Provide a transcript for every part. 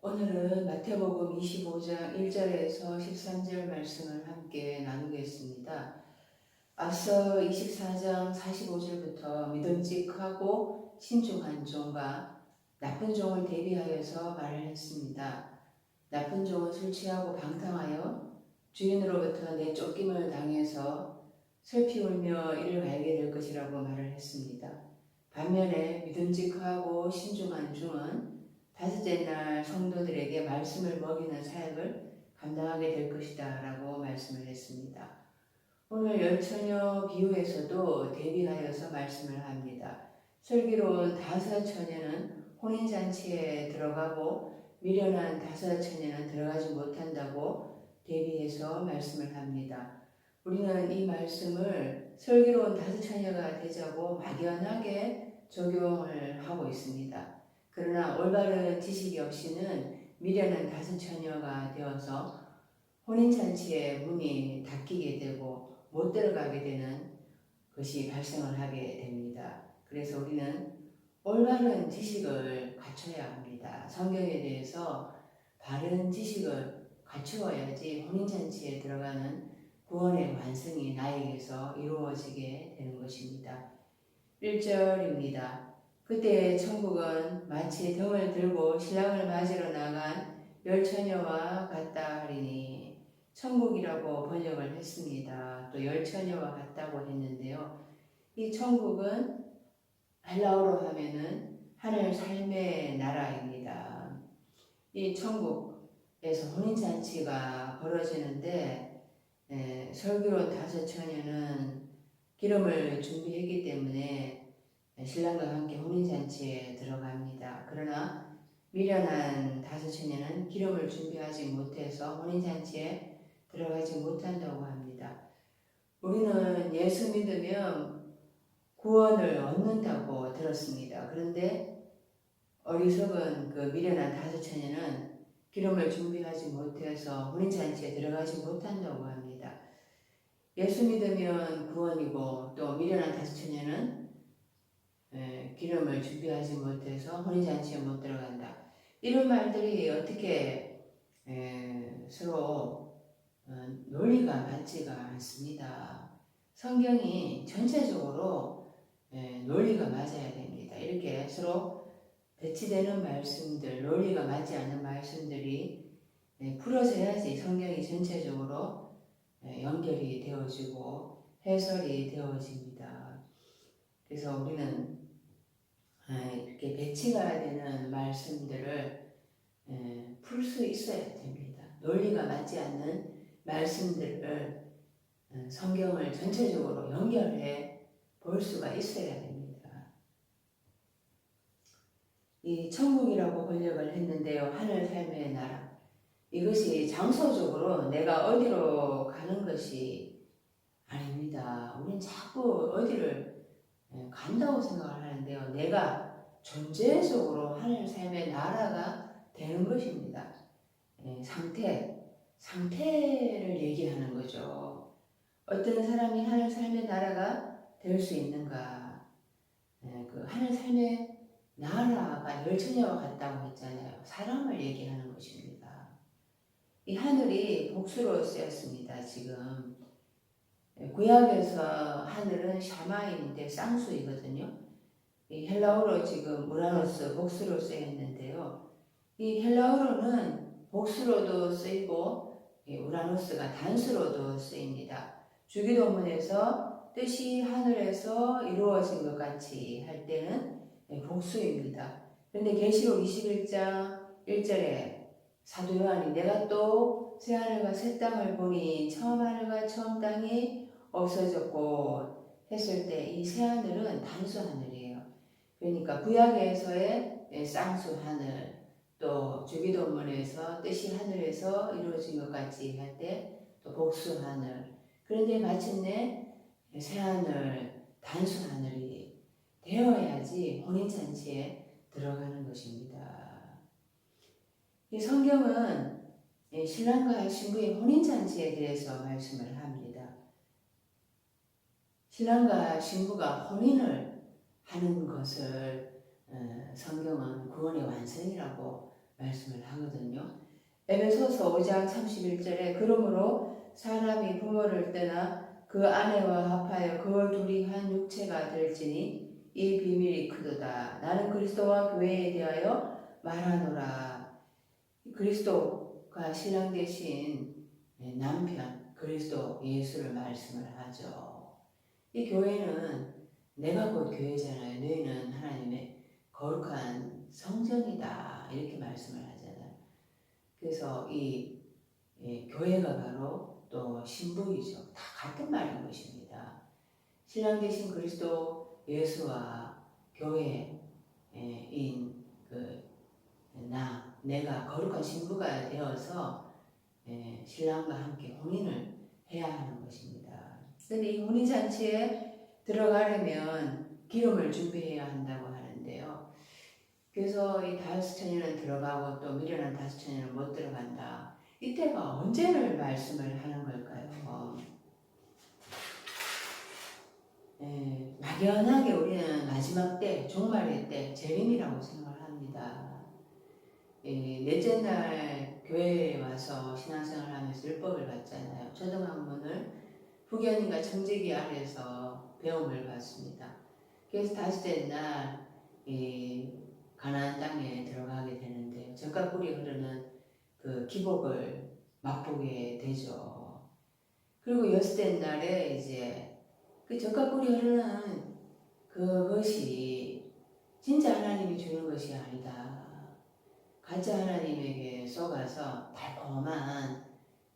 오늘은 마태복음 25장 1절에서 13절 말씀을 함께 나누겠습니다. 앞서 24장 45절부터 믿음직하고 신중한 종과 나쁜 종을 대비하여서 말을 했습니다. 나쁜 종은 술 취하고 방탕하여 주인으로부터 내쫓김을 당해서 슬피 울며 이를 갈게 될 것이라고 말을 했습니다. 반면에 믿음직하고 신중한 종은 다섯째 날 성도들에게 말씀을 먹이는 사역을 감당하게 될 것이다 라고 말씀을 했습니다. 오늘 열처녀 비유에서도 대비하여서 말씀을 합니다. 슬기로운 다섯 처녀는 혼인잔치에 들어가고 미련한 다섯 처녀는 들어가지 못한다고 대비해서 말씀을 합니다. 우리는 이 말씀을 슬기로운 다섯 처녀가 되자고 막연하게 적용을 하고 있습니다. 그러나 올바른 지식이 없이는 미련한 다섯 처녀가 되어서 혼인잔치의 문이 닫히게 되고 못 들어가게 되는 것이 발생을 하게 됩니다. 그래서 우리는 올바른 지식을 갖춰야 합니다. 성경에 대해서 바른 지식을 갖추어야지 혼인잔치에 들어가는 구원의 완성이 나에게서 이루어지게 되는 것입니다. 1절입니다. 그때 천국은 마치 등을 들고 신랑을 맞으러 나간 열처녀와 같다 하리니, 천국이라고 번역을 했습니다. 또 열처녀와 같다고 했는데요. 이 천국은 헬라어로 하면은 하늘 삶의 나라입니다. 이 천국에서 혼인잔치가 벌어지는데 슬기로운 다섯 처녀는 기름을 준비했기 때문에 신랑과 함께 혼인잔치에 들어갑니다. 그러나 미련한 다섯 처녀는 기름을 준비하지 못해서 혼인잔치에 들어가지 못한다고 합니다. 우리는 예수 믿으면 구원을 얻는다고 들었습니다. 그런데 어리석은 그 미련한 다섯 처녀는 기름을 준비하지 못해서 혼인잔치에 들어가지 못한다고 합니다. 예수 믿으면 구원이고 또 미련한 다섯 처녀는 기름을 준비하지 못해서 혼인잔치에 못 들어간다. 이런 말들이 어떻게 서로 논리가 맞지가 않습니다. 성경이 전체적으로 논리가 맞아야 됩니다. 이렇게 서로 배치되는 말씀들, 논리가 맞지 않는 말씀들이 풀어져야지 성경이 전체적으로 연결이 되어지고 해설이 되어집니다. 그래서 우리는 이렇게 배치가 되는 말씀들을 풀 수 있어야 됩니다. 논리가 맞지 않는 말씀들을 성경을 전체적으로 연결해 볼 수가 있어야 됩니다. 이 천국이라고 번역을 했는데요. 하늘 삶의 나라. 이것이 장소적으로 내가 어디로 가는 것이 아닙니다. 우린 자꾸 어디를 간다고 생각을 하는데요. 내가 존재적으로 하늘 삶의 나라가 되는 것입니다. 상태를 얘기하는 거죠. 어떤 사람이 하늘 삶의 나라가 될 수 있는가? 그 하늘 삶의 나라가 열처녀와 같다고 했잖아요. 사람을 얘기하는 것입니다. 이 하늘이 복수로 쓰였습니다. 지금 구약에서 하늘은 샤마인인데 쌍수이거든요. 이 헬라어로 지금 우라노스 복수로 쓰였는데요. 이 헬라어로는 복수로도 쓰이고 우라노스가 단수로도 쓰입니다. 주기도문에서 뜻이 하늘에서 이루어진 것 같이 할 때는 복수입니다. 그런데 계시록 21장 1절에 사도 요한이 내가 또 새하늘과 새 땅을 보니 처음 하늘과 처음 땅이 없어졌고 했을 때 이 새하늘은 단수하늘이에요. 그러니까 구약에서의 쌍수하늘, 또 주기도문에서 뜻이 하늘에서 이루어진 것 같이 할 때 또 복수하늘, 그런데 마침내 새하늘, 단수하늘이 되어야지 혼인잔치에 들어가는 것입니다. 이 성경은 신랑과 신부의 혼인잔치에 대해서 말씀을 합니다. 신랑과 신부가 혼인을 하는 것을 성경은 구원의 완성이라고 말씀을 하거든요. 에베소서 5장 31절에 그러므로 사람이 부모를 떠나 그 아내와 합하여 그 둘이 한 육체가 될지니 이 비밀이 크도다. 나는 그리스도와 교회에 대하여 말하노라. 그리스도가 신랑 되신 남편 그리스도 예수를 말씀을 하죠. 이 교회는 내가 곧 교회잖아요. 너희는 하나님의 거룩한 성전이다. 이렇게 말씀을 하잖아요. 그래서 이 교회가 바로 또 신부이죠. 다 같은 말인 것입니다. 신랑 되신 그리스도 예수와 교회인 내가 거룩한 신부가 되어서 신랑과 함께 혼인을 해야 하는 것입니다. 그런데 이 혼인잔치에 들어가려면 기름을 준비해야 한다고 하는데요. 그래서 이 다섯처녀는 들어가고 또 미련한 다섯처녀는 못 들어간다. 이때가 언제를 말씀을 하는 걸까요? 막연하게 우리는 마지막 때, 종말의 때, 재림이라고 생각을 합니다. 넷째 날 교회에 와서 신앙생활을 하면서 율법을 받잖아요. 초등학문을 후견인과 청지기 아래서 배움을 받습니다. 그래서 다섯째 날 가나안 땅에 들어가게 되는데 젖과 꿀이 흐르는 그 기복을 맛보게 되죠. 그리고 여섯째 날에 이제 그 젖과 꿀이 흐르는 그것이 진짜 하나님이 주는 것이 아니다. 가짜 하나님에게 속아서 달콤한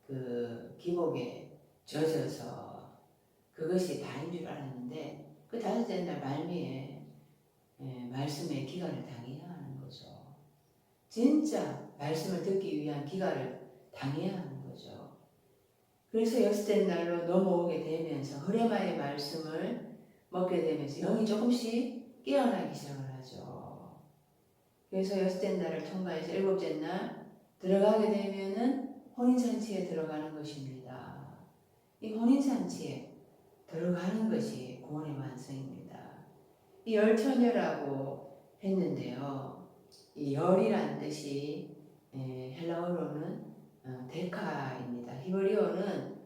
그 기복에 젖어서 그것이 다인 줄 알았는데 그 다섯째 날 말미에 말씀의 기갈을 당해야 하는 거죠. 진짜 말씀을 듣기 위한 기갈을 당해야 하는 거죠. 그래서 여섯째 날로 넘어오게 되면서 흐레마의 말씀을 먹게 되면서 영이 조금씩 깨어나기 시작을 하죠. 그래서 여섯째 날을 통과해서 일곱째 날 들어가게 되면은 혼인잔치에 들어가는 것입니다. 이 혼인잔치에 들어가는 것이 구원의 완성입니다. 이 열처녀라고 했는데요. 이 열이라는 뜻이 헬라어로는 데카입니다. 히브리어는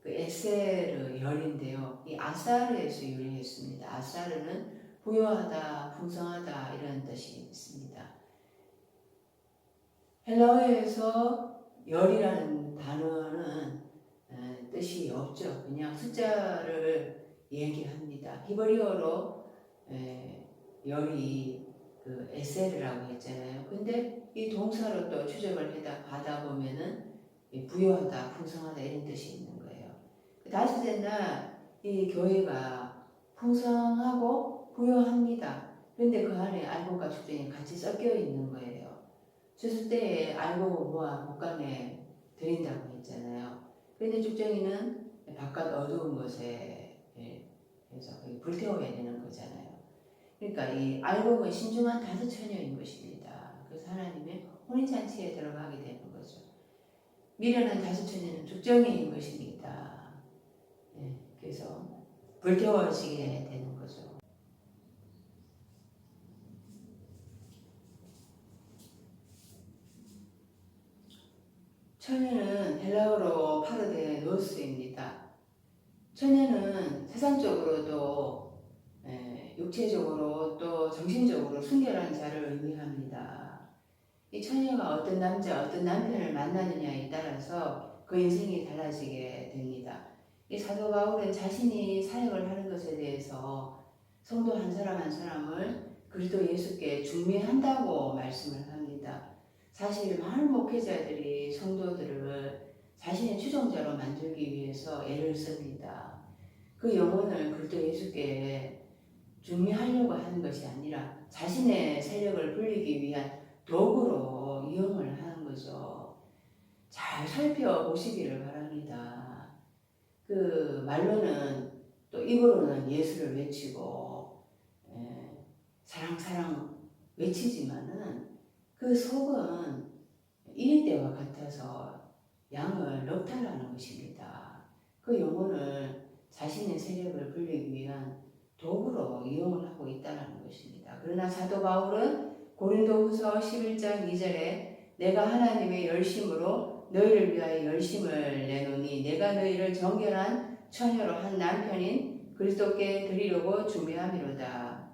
그 에세르 열인데요. 이 아사르에서 유래했습니다. 아사르는 부유하다, 풍성하다 이런 뜻이 있습니다. 헬라어에서 열이라는 단어는 뜻이 없죠. 그냥 숫자를 얘기합니다. 히브리어로 열이 그 에세르라고 했잖아요. 근데 이 동사로 또 추적을 하다 보면은 부유하다, 풍성하다 이런 뜻이 있는 거예요. 다섯째 날 이 교회가 풍성하고 부유합니다. 그런데 그 안에 알곡과 축전이 같이 섞여 있는 거예요. 추수 때에 알곡과 곶감에 드린다고 했잖아요. 그런데 축전이는 바깥 어두운 곳에 해서 불태워야 되는 거잖아요. 그러니까 이 알곡은 신중한 다섯처녀인 것입니다. 그래서 하나님의 혼인잔치에 들어가게 되는 거죠. 미련한 다섯처녀는 죽정이인 것입니다. 그래서 불태워지게 되는 거죠. 처녀는 헬라어로 파르데 노스입니다. 처녀는 세상적으로도 육체적으로 또 정신적으로 순결한 자를 의미합니다. 이 처녀가 어떤 남자, 어떤 남편을 만나느냐에 따라서 그 인생이 달라지게 됩니다. 이 사도 바울은 자신이 사역을 하는 것에 대해서 성도 한 사람 한 사람을 그리스도 예수께 중매한다고 말씀을 합니다. 사실 많은 목회자들이 성도들을 자신의 추종자로 만들기 위해서 애를 씁니다. 그 영혼을 그리스도 예수께 중매하려고 하는 것이 아니라 자신의 세력을 불리기 위한 도구로 이용을 하는 거죠. 잘 살펴보시기를 바랍니다. 그 말로는 또 입으로는 예수를 외치고 사랑 사랑 외치지만은 그 속은 이리때와 같아서 양을 넉탈하는 것입니다. 그 영혼을 자신의 세력을 불리기 위한 도구로 이용을 하고 있다는 것입니다. 그러나 사도 바울은 고린도후서 11장 2절에 내가 하나님의 열심으로 너희를 위하여 열심을 내노니 내가 너희를 정결한 처녀로 한 남편인 그리스도께 드리려고 준비함이로다.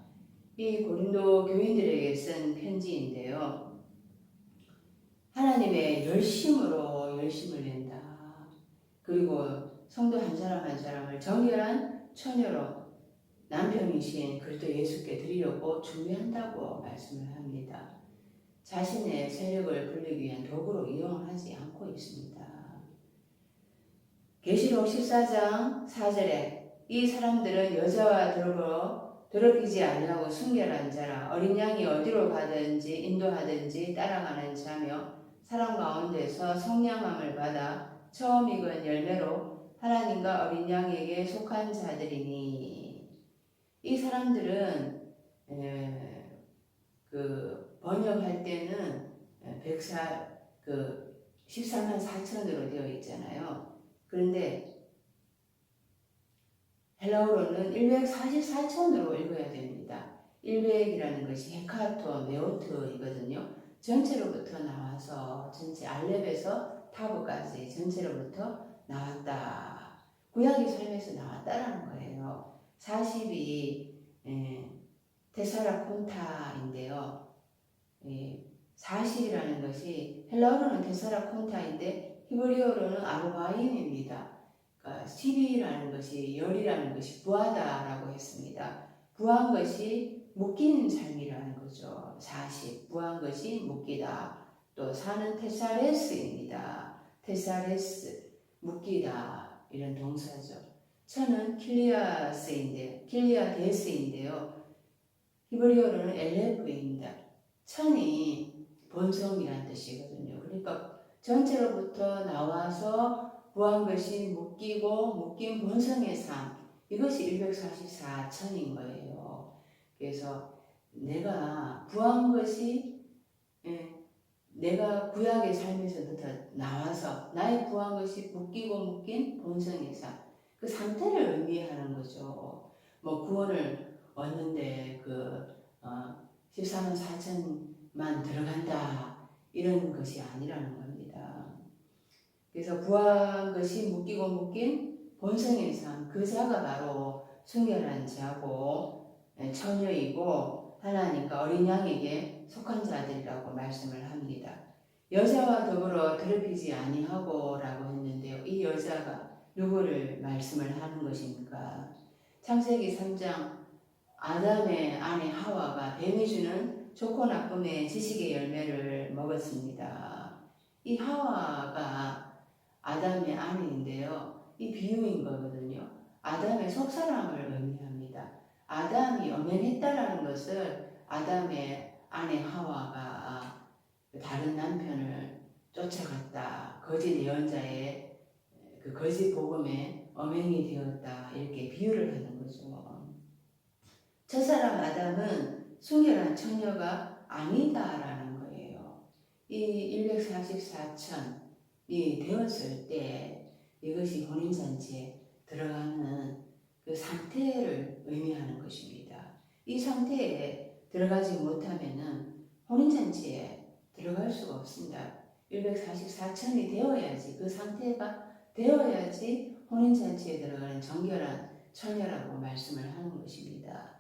이 고린도 교인들에게 쓴 편지인데요. 하나님의 열심으로 열심을 낸다. 그리고 성도 한 사람 한 사람을 정결한 처녀로 남편이신 그리스도 예수께 드리려고 준비한다고 말씀을 합니다. 자신의 세력을 불리기 위한 도구로 이용하지 않고 있습니다. 계시록 14장 4절에 이 사람들은 여자와 더럽히지 아니하고 순결한 자라 어린 양이 어디로 가든지 인도하든지 따라가는 자며 사람 가운데서 성령함을 받아 처음 익은 열매로 하나님과 어린 양에게 속한 자들이니 이 사람들은 번역할 때는 14만 4천으로 되어 있잖아요. 그런데 헬라어로는 144천으로 읽어야 됩니다. 100이라는 것이 헤카토 메오트이거든요. 전체로부터 나와서 전체 알렙에서 타브까지 전체로부터 나왔다. 구약의 삶에서 나왔다라는 거예요. 40이 테사라콘타인데요. 40이라는 것이 헬라어로는 테사라콘타인데 히브리어로는 아르바임입니다. 그러니까 10이라는 것이 열이라는 것이 부하다라고 했습니다. 부한 것이 묶이는 삶이라는 거죠. 40 부한 것이 묶이다. 또 사는 테사레스입니다. 테사레스 묶이다 이런 동사죠. 천은 킬리아데스인데요. 히브리어로는 엘레프입니다. 천이 본성이란 뜻이거든요. 그러니까 전체로부터 나와서 구한 것이 묶인 본성의 삶, 이것이 144천인 거예요. 그래서 내가 구한 것이 내가 구약의 삶에서부터 나와서 나의 구한 것이 묶인 본성의 삶, 그 상태를 의미하는 거죠. 구원을 얻는데 14만 4천만 들어간다 이런 것이 아니라는 겁니다. 그래서 구한 것이 묶인 본성의 삶, 그 자가 바로 순결한 자고 처녀이고 하나님과 어린 양에게 속한 자들이라고 말씀을 합니다. 여자와 더불어 더럽히지 아니하고 라고 했는데요. 이 여자가 누구를 말씀을 하는 것입니까? 창세기 3장 아담의 아내 하와가 뱀이 주는 좋고 나쁨의 지식의 열매를 먹었습니다. 이 하와가 아담의 아내인데요. 이 비유인 거거든요. 아담의 속사람을 의미합니다. 아담이 엄연했다라는 것을 아담의 아내 하와가 다른 남편을 쫓아갔다. 거짓 예언자의 그 거짓 복음에 엄행이 되었다. 이렇게 비유를 하는 거죠. 첫사람 아담은 순결한 처녀가 아니다라는 거예요. 이 144천이 되었을 때 이것이 혼인잔치에 들어가는 그 상태를 의미하는 것입니다. 이 상태에 들어가지 못하면은 혼인잔치에 들어갈 수가 없습니다. 144천이 되어야지, 그 상태가 되어야지 혼인잔치에 들어가는 정결한 처녀라고 말씀을 하는 것입니다.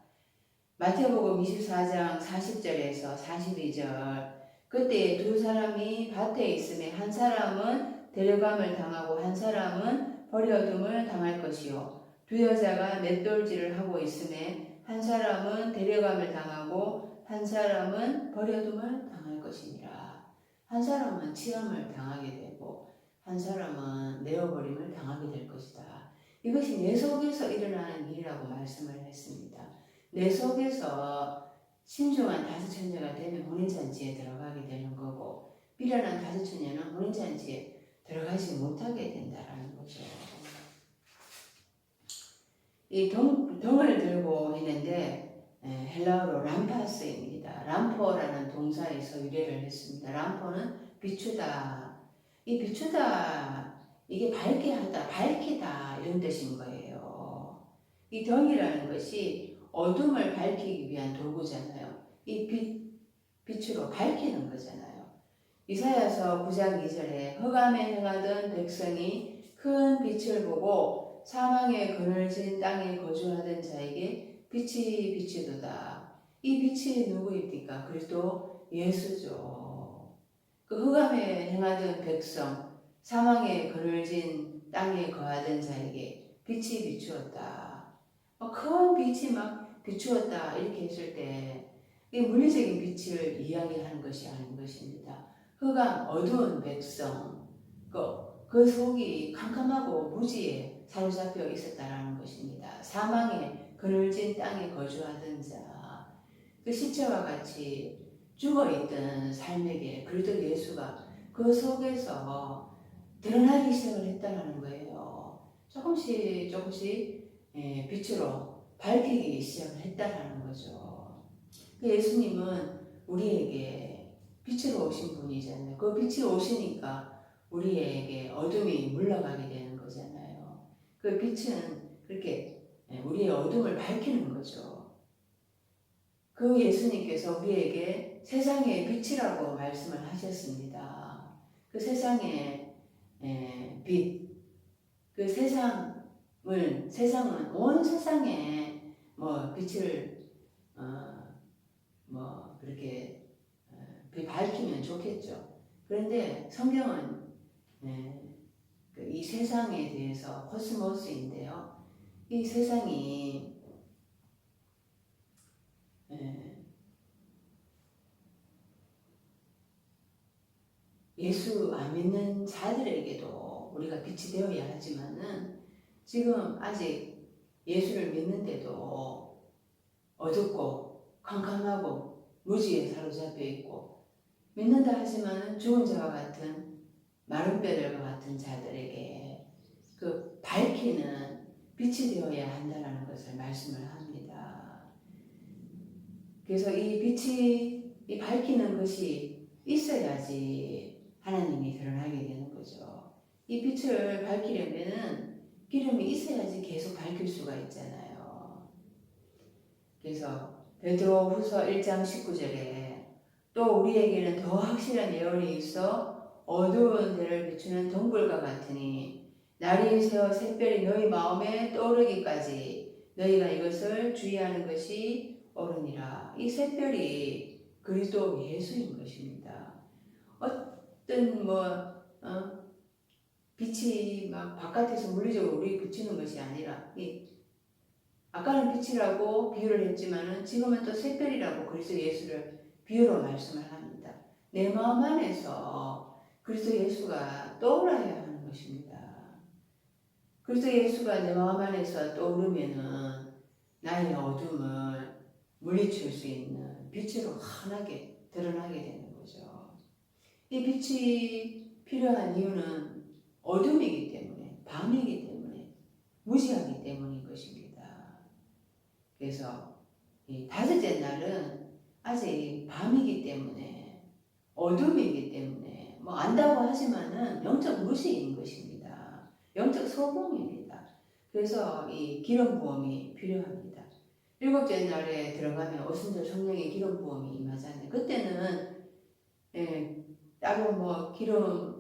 마태복음 24장 40절에서 42절 그때 두 사람이 밭에 있음에 한 사람은 데려감을 당하고 한 사람은 버려둠을 당할 것이요 두 여자가 맷돌질을 하고 있음에 한 사람은 데려감을 당하고 한 사람은 버려둠을 당할 것이니라. 한 사람은 치람을 당하게 되고 한 사람은 내어버림을 당하게 될 것이다. 이것이 내 속에서 일어나는 일이라고 말씀을 했습니다. 내 속에서 신중한 다섯 처녀가 되면 혼인잔치에 들어가게 되는 거고 미련한 다섯 처녀는 혼인잔치에 들어가지 못하게 된다라는 거죠. 이 덩을 들고 있는데 헬라어로 람파스입니다. 람포라는 동사에서 유래를 했습니다. 람포는 비추다. 이 비추다 이게 밝게 하다, 밝히다 이런 뜻인 거예요. 이 덩이라는 것이 어둠을 밝히기 위한 도구잖아요. 이 빛으로 밝히는 거잖아요. 이사야서 9장 2절에 흑암에 행하던 백성이 큰 빛을 보고 사망의 그늘진 땅에 거주하던 자에게 빛이 비치도다. 이 빛이 누구입니까? 그리스도 예수죠. 그 흑암에 행하던 백성, 사망의 그늘진 땅에 거하던 자에게 빛이 비추었다. 큰 빛이 막 비추었다 이렇게 했을 때 이 물리적인 빛을 이야기하는 것이 아닌 것입니다. 흑암, 어두운 백성, 그 속이 캄캄하고 무지에 사로잡혀 있었다라는 것입니다. 사망의 그늘진 땅에 거주하던 자, 그 시체와 같이 죽어있던 삶에게 그리스도 예수가 그 속에서 드러나기 시작을 했다는 거예요. 조금씩 빛으로 밝히기 시작을 했다는 거죠. 예수님은 우리에게 빛으로 오신 분이잖아요. 그 빛이 오시니까 우리에게 어둠이 물러가게 되는 거잖아요. 그 빛은 그렇게 우리의 어둠을 밝히는 거죠. 그 예수님께서 우리에게 세상의 빛이라고 말씀을 하셨습니다. 그 세상의 빛, 그 세상은 온 세상에 빛을 그렇게 밝히면 좋겠죠. 그런데 성경은 이 세상에 대해서 코스모스인데요. 이 세상이 예수 안 믿는 자들에게도 우리가 빛이 되어야 하지만은 지금 아직 예수를 믿는데도 어둡고 캄캄하고 무지에 사로잡혀 있고 믿는다 하지만은 죽은 자와 같은 마른 뼈들과 같은 자들에게 그 밝히는 빛이 되어야 한다는 것을 말씀을 합니다. 그래서 이 빛이 이 밝히는 것이 있어야지 하나님이 드러나게 되는 거죠. 이 빛을 밝히려면은 기름이 있어야지 계속 밝힐 수가 있잖아요. 그래서 베드로후서 1장 19절에 또 우리에게는 더 확실한 예언이 있어 어두운 데를 비추는 등불과 같으니 날이 새어 샛별이 너희 마음에 떠오르기까지 너희가 이것을 주의하는 것이 옳으니라. 이 샛별이 그리스도 예수인 것입니다. 어떤 빛이 막 바깥에서 물리적으로 우리 비추는 것이 아니라 아까는 빛이라고 비유를 했지만은 지금은 또 샛별이라고 그리스도 예수를 비유로 말씀을 합니다. 내 마음 안에서 그리스도 예수가 떠올라야 하는 것입니다. 그리스도 예수가 내 마음 안에서 떠오르면은 나의 어둠을 물리칠 수 있는 빛으로 환하게 드러나게 되는 거죠. 이 빛이 필요한 이유는 어둠이기 때문에, 밤이기 때문에, 무지하기 때문인 것입니다. 그래서 이 다섯째 날은 아직 밤이기 때문에, 어둠이기 때문에 안다고 하지만은 영적 무지인 것입니다. 영적 소봉입니다. 그래서 이 기름 부음이 필요합니다. 일곱째 날에 들어가면 오순절 성령의 기름 부음이 임하잖아요. 그때는 따로 기름이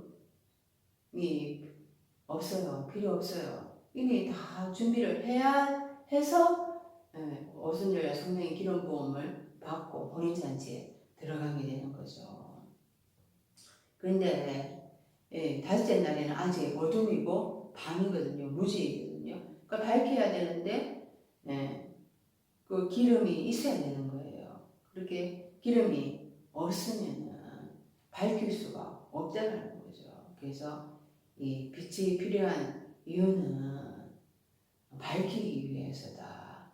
없어요. 필요 없어요. 이미 다 준비를 해야 해서 오순절 성령의 기름 부음을 받고 혼인잔치에 들어가게 되는 거죠. 그런데 다섯째 날에는 아직 어둠이고 밤이거든요. 무지이거든요. 그러니까 밝혀야 되는데 그 기름이 있어야 되는 거예요. 그렇게 기름이 없으면 밝힐 수가 없다는 거죠. 그래서 이 빛이 필요한 이유는 밝히기 위해서다.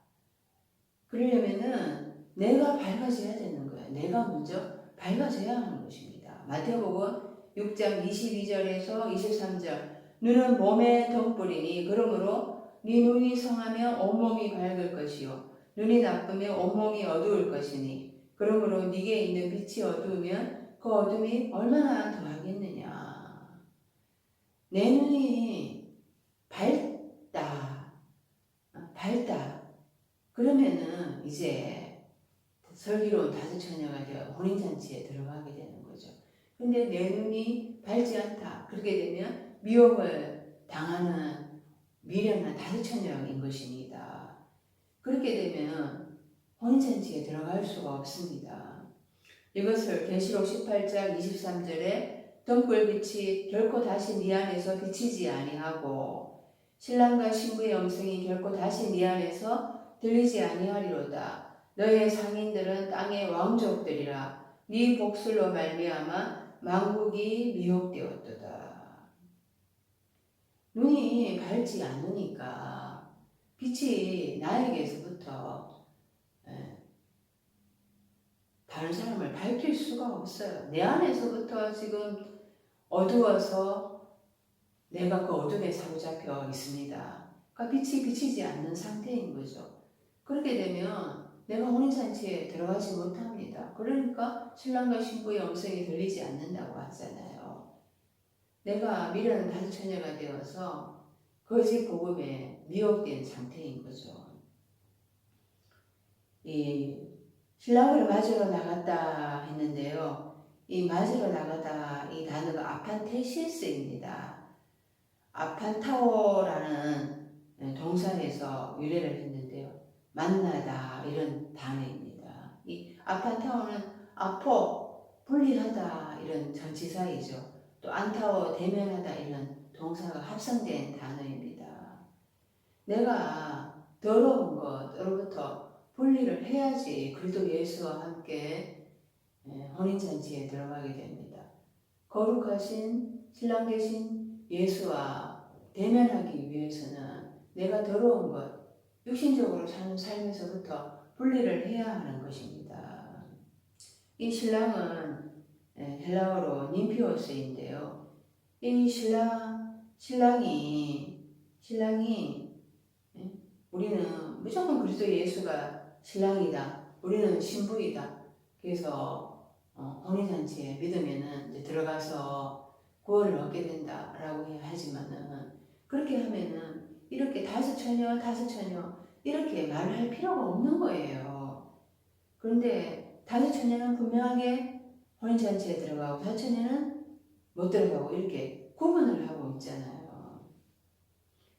그러려면은 내가 밝아져야 되는 거예요. 내가 먼저 밝아져야 하는 것입니다. 마태복음 6장 22절에서 23절 눈은 몸의 등불이니 그러므로 네 눈이 성하면 온몸이 밝을 것이요 눈이 나쁘면 온몸이 어두울 것이니 그러므로 네게 있는 빛이 어두우면 그 어둠이 얼마나 더하겠느냐. 내 눈이 밝다. 그러면은 이제 슬기로운 다섯 처녀가 되어 혼인잔치에 들어가게 되는 거죠. 근데 내 눈이 밝지 않다. 그렇게 되면 미혹을 당하는 미련한 다스처녀인 것입니다. 그렇게 되면 혼인잔치에 들어갈 수가 없습니다. 이것을 계시록 18장 23절에 등불빛이 결코 다시 네 안에서 비치지 아니하고 신랑과 신부의 음성이 결코 다시 네 안에서 들리지 아니하리로다. 너의 상인들은 땅의 왕족들이라. 네 복술로 말미암아 만국이 미혹되었도다. 눈이 밝지 않으니까 빛이 나에게서부터 다른 사람을 밝힐 수가 없어요. 내 안에서부터 지금 어두워서 내가 그 어둠에 사로잡혀 있습니다. 그러니까 빛이 비치지 않는 상태인 거죠. 그렇게 되면 내가 혼인잔치에 들어가지 못합니다. 그러니까 신랑과 신부의 음성이 들리지 않는다고 하잖아요. 내가 미련한 다스처녀가 되어서 거짓 복음에 미혹된 상태인 거죠. 이 신랑을 맞으러 나갔다 했는데요. 이 맞으러 나가다 이 단어가 아판테시스입니다. 아판타오라는 동사에서 유래를 했는데요. 만나다 이런 단어입니다. 이 아판타오는 아포, 분리하다 이런 전치사이죠. 또 안타오, 대면하다 이런 동사가 합성된 단어입니다. 내가 더러운 것으로부터 분리를 해야지 그리스도 예수와 함께 혼인잔치에 들어가게 됩니다. 거룩하신 신랑 되신 예수와 대면하기 위해서는 내가 더러운 것, 육신적으로 사는 삶에서부터 분리를 해야 하는 것입니다. 이 신랑은 헬라어로 님피오스인데요. 이 신랑이 우리는 무조건 그리스도 예수가 신랑이다. 우리는 신부이다. 그래서 혼인잔치에 믿으면은 이제 들어가서 구원을 얻게 된다라고 하지만은 그렇게 하면은 이렇게 다섯 처녀 이렇게 말할 필요가 없는 거예요. 그런데 다섯 처녀는 분명하게 혼인잔치에 들어가고 다섯 처녀는 못 들어가고 이렇게 구분을 하고 있잖아요.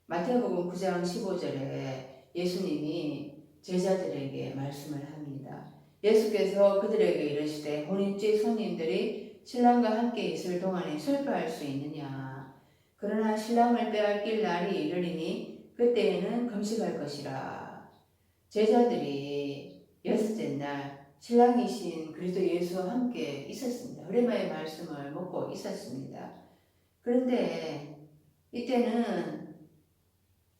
마태복음 9장 15절에 예수님이 제자들에게 말씀을 합니다. 예수께서 그들에게 이르시되 혼인집 손님들이 신랑과 함께 있을 동안에 슬퍼할 수 있느냐. 그러나 신랑을 빼앗길 날이 이르리니 그때에는 금식할 것이라. 제자들이 여섯째 날 신랑이신 그리스도 예수와 함께 있었습니다. 흐레마의 말씀을 먹고 있었습니다. 그런데 이때는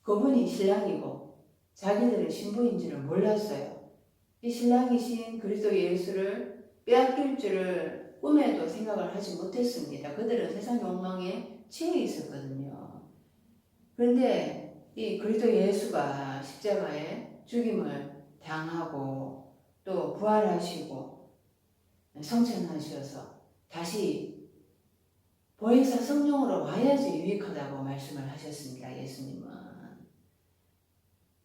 그분이 신랑이고 자기들은 신부인 줄을 몰랐어요. 이 신랑이신 그리스도 예수를 빼앗길 줄을 꿈에도 생각을 하지 못했습니다. 그들은 세상 욕망에 취해 있었거든요. 그런데 이 그리스도 예수가 십자가에 죽임을 당하고 또 부활하시고 성천하셔서 다시 보혜사 성령으로 와야지 유익하다고 말씀을 하셨습니다. 예수님은.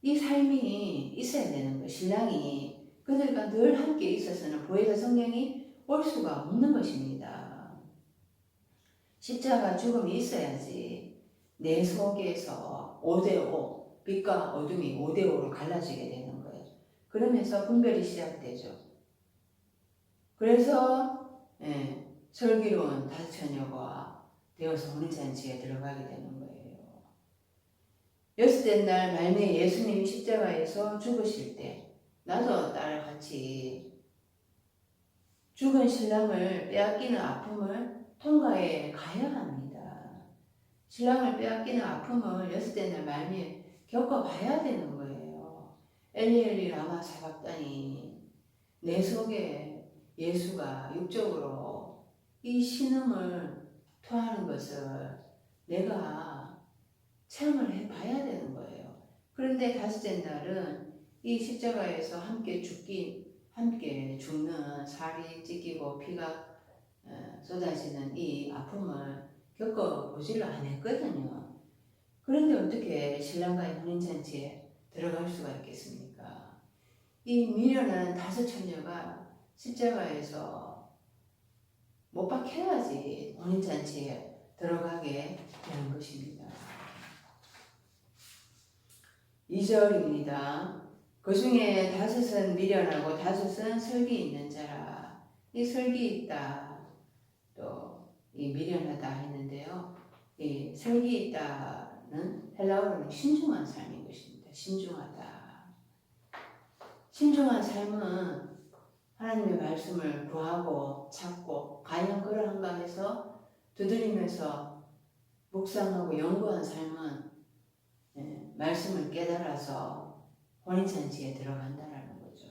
이 삶이 있어야 되는 거예요. 신랑이 그들과 늘 함께 있어서는 보혜사 성령이 올 수가 없는 것입니다. 십자가 죽음이 있어야지 내 속에서 5대5, 빛과 어둠이 5대5로 갈라지게 되는 거예요. 그러면서 분별이 시작되죠. 그래서 슬기로운 다스처녀가 되어서 혼인잔치에 들어가게 되는 거예요. 여섯째 날 말미에 예수님이 십자가에서 죽으실 때 나도 딸같이 죽은 신랑을 빼앗기는 아픔을 통과해 가야 합니다. 신랑을 빼앗기는 아픔을 여섯째 날 말미에 겪어봐야 되는 거예요. 엘리 라마 사박다니 내 속에 예수가 육적으로 이 신음을 토하는 것을 내가 체험을 해봐야 되는 거예요. 그런데 다섯째 날은 이 십자가에서 함께 죽는 살이 찢기고 피가 쏟아지는 이 아픔을 겪어보지를 않았거든요. 그런데 어떻게 신랑과의 혼인잔치에 들어갈 수가 있겠습니까? 이 미련한 다섯 처녀가 십자가에서 못 박혀야지 혼인잔치에 들어가게 되는 것입니다. 2절입니다. 그 중에 5은 미련하고 5은 설기 있는 자라. 이 설기 있다, 또 이 미련하다 했는데요. 이 설기 있다는 헬라어로는 신중한 삶인 것입니다. 신중하다. 신중한 삶은 하나님의 말씀을 구하고 찾고 과연 그러한가 해서 두드리면서 묵상하고 연구한 삶은 말씀을 깨달아서 혼인잔치에 들어간다라는 거죠.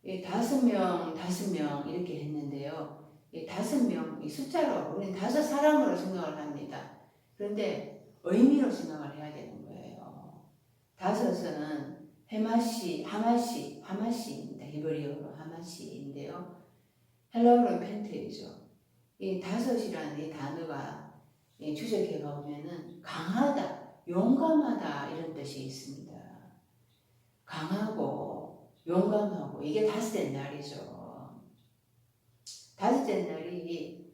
이 5명 이렇게 했는데요. 이 5명, 이 숫자로 우리는 5사람으로 생각을 합니다. 그런데 의미로 생각을 해야 되는 거예요. 5은 하마시입니다. 히브리어로 하마시인데요. 헬라어로는 펜테이죠. 이 5이라는 이 단어가 추적해 보면은 강하다, 용감하다 이런 뜻이 있습니다. 강하고 용감하고 이게 5째 날이죠. 5째 날이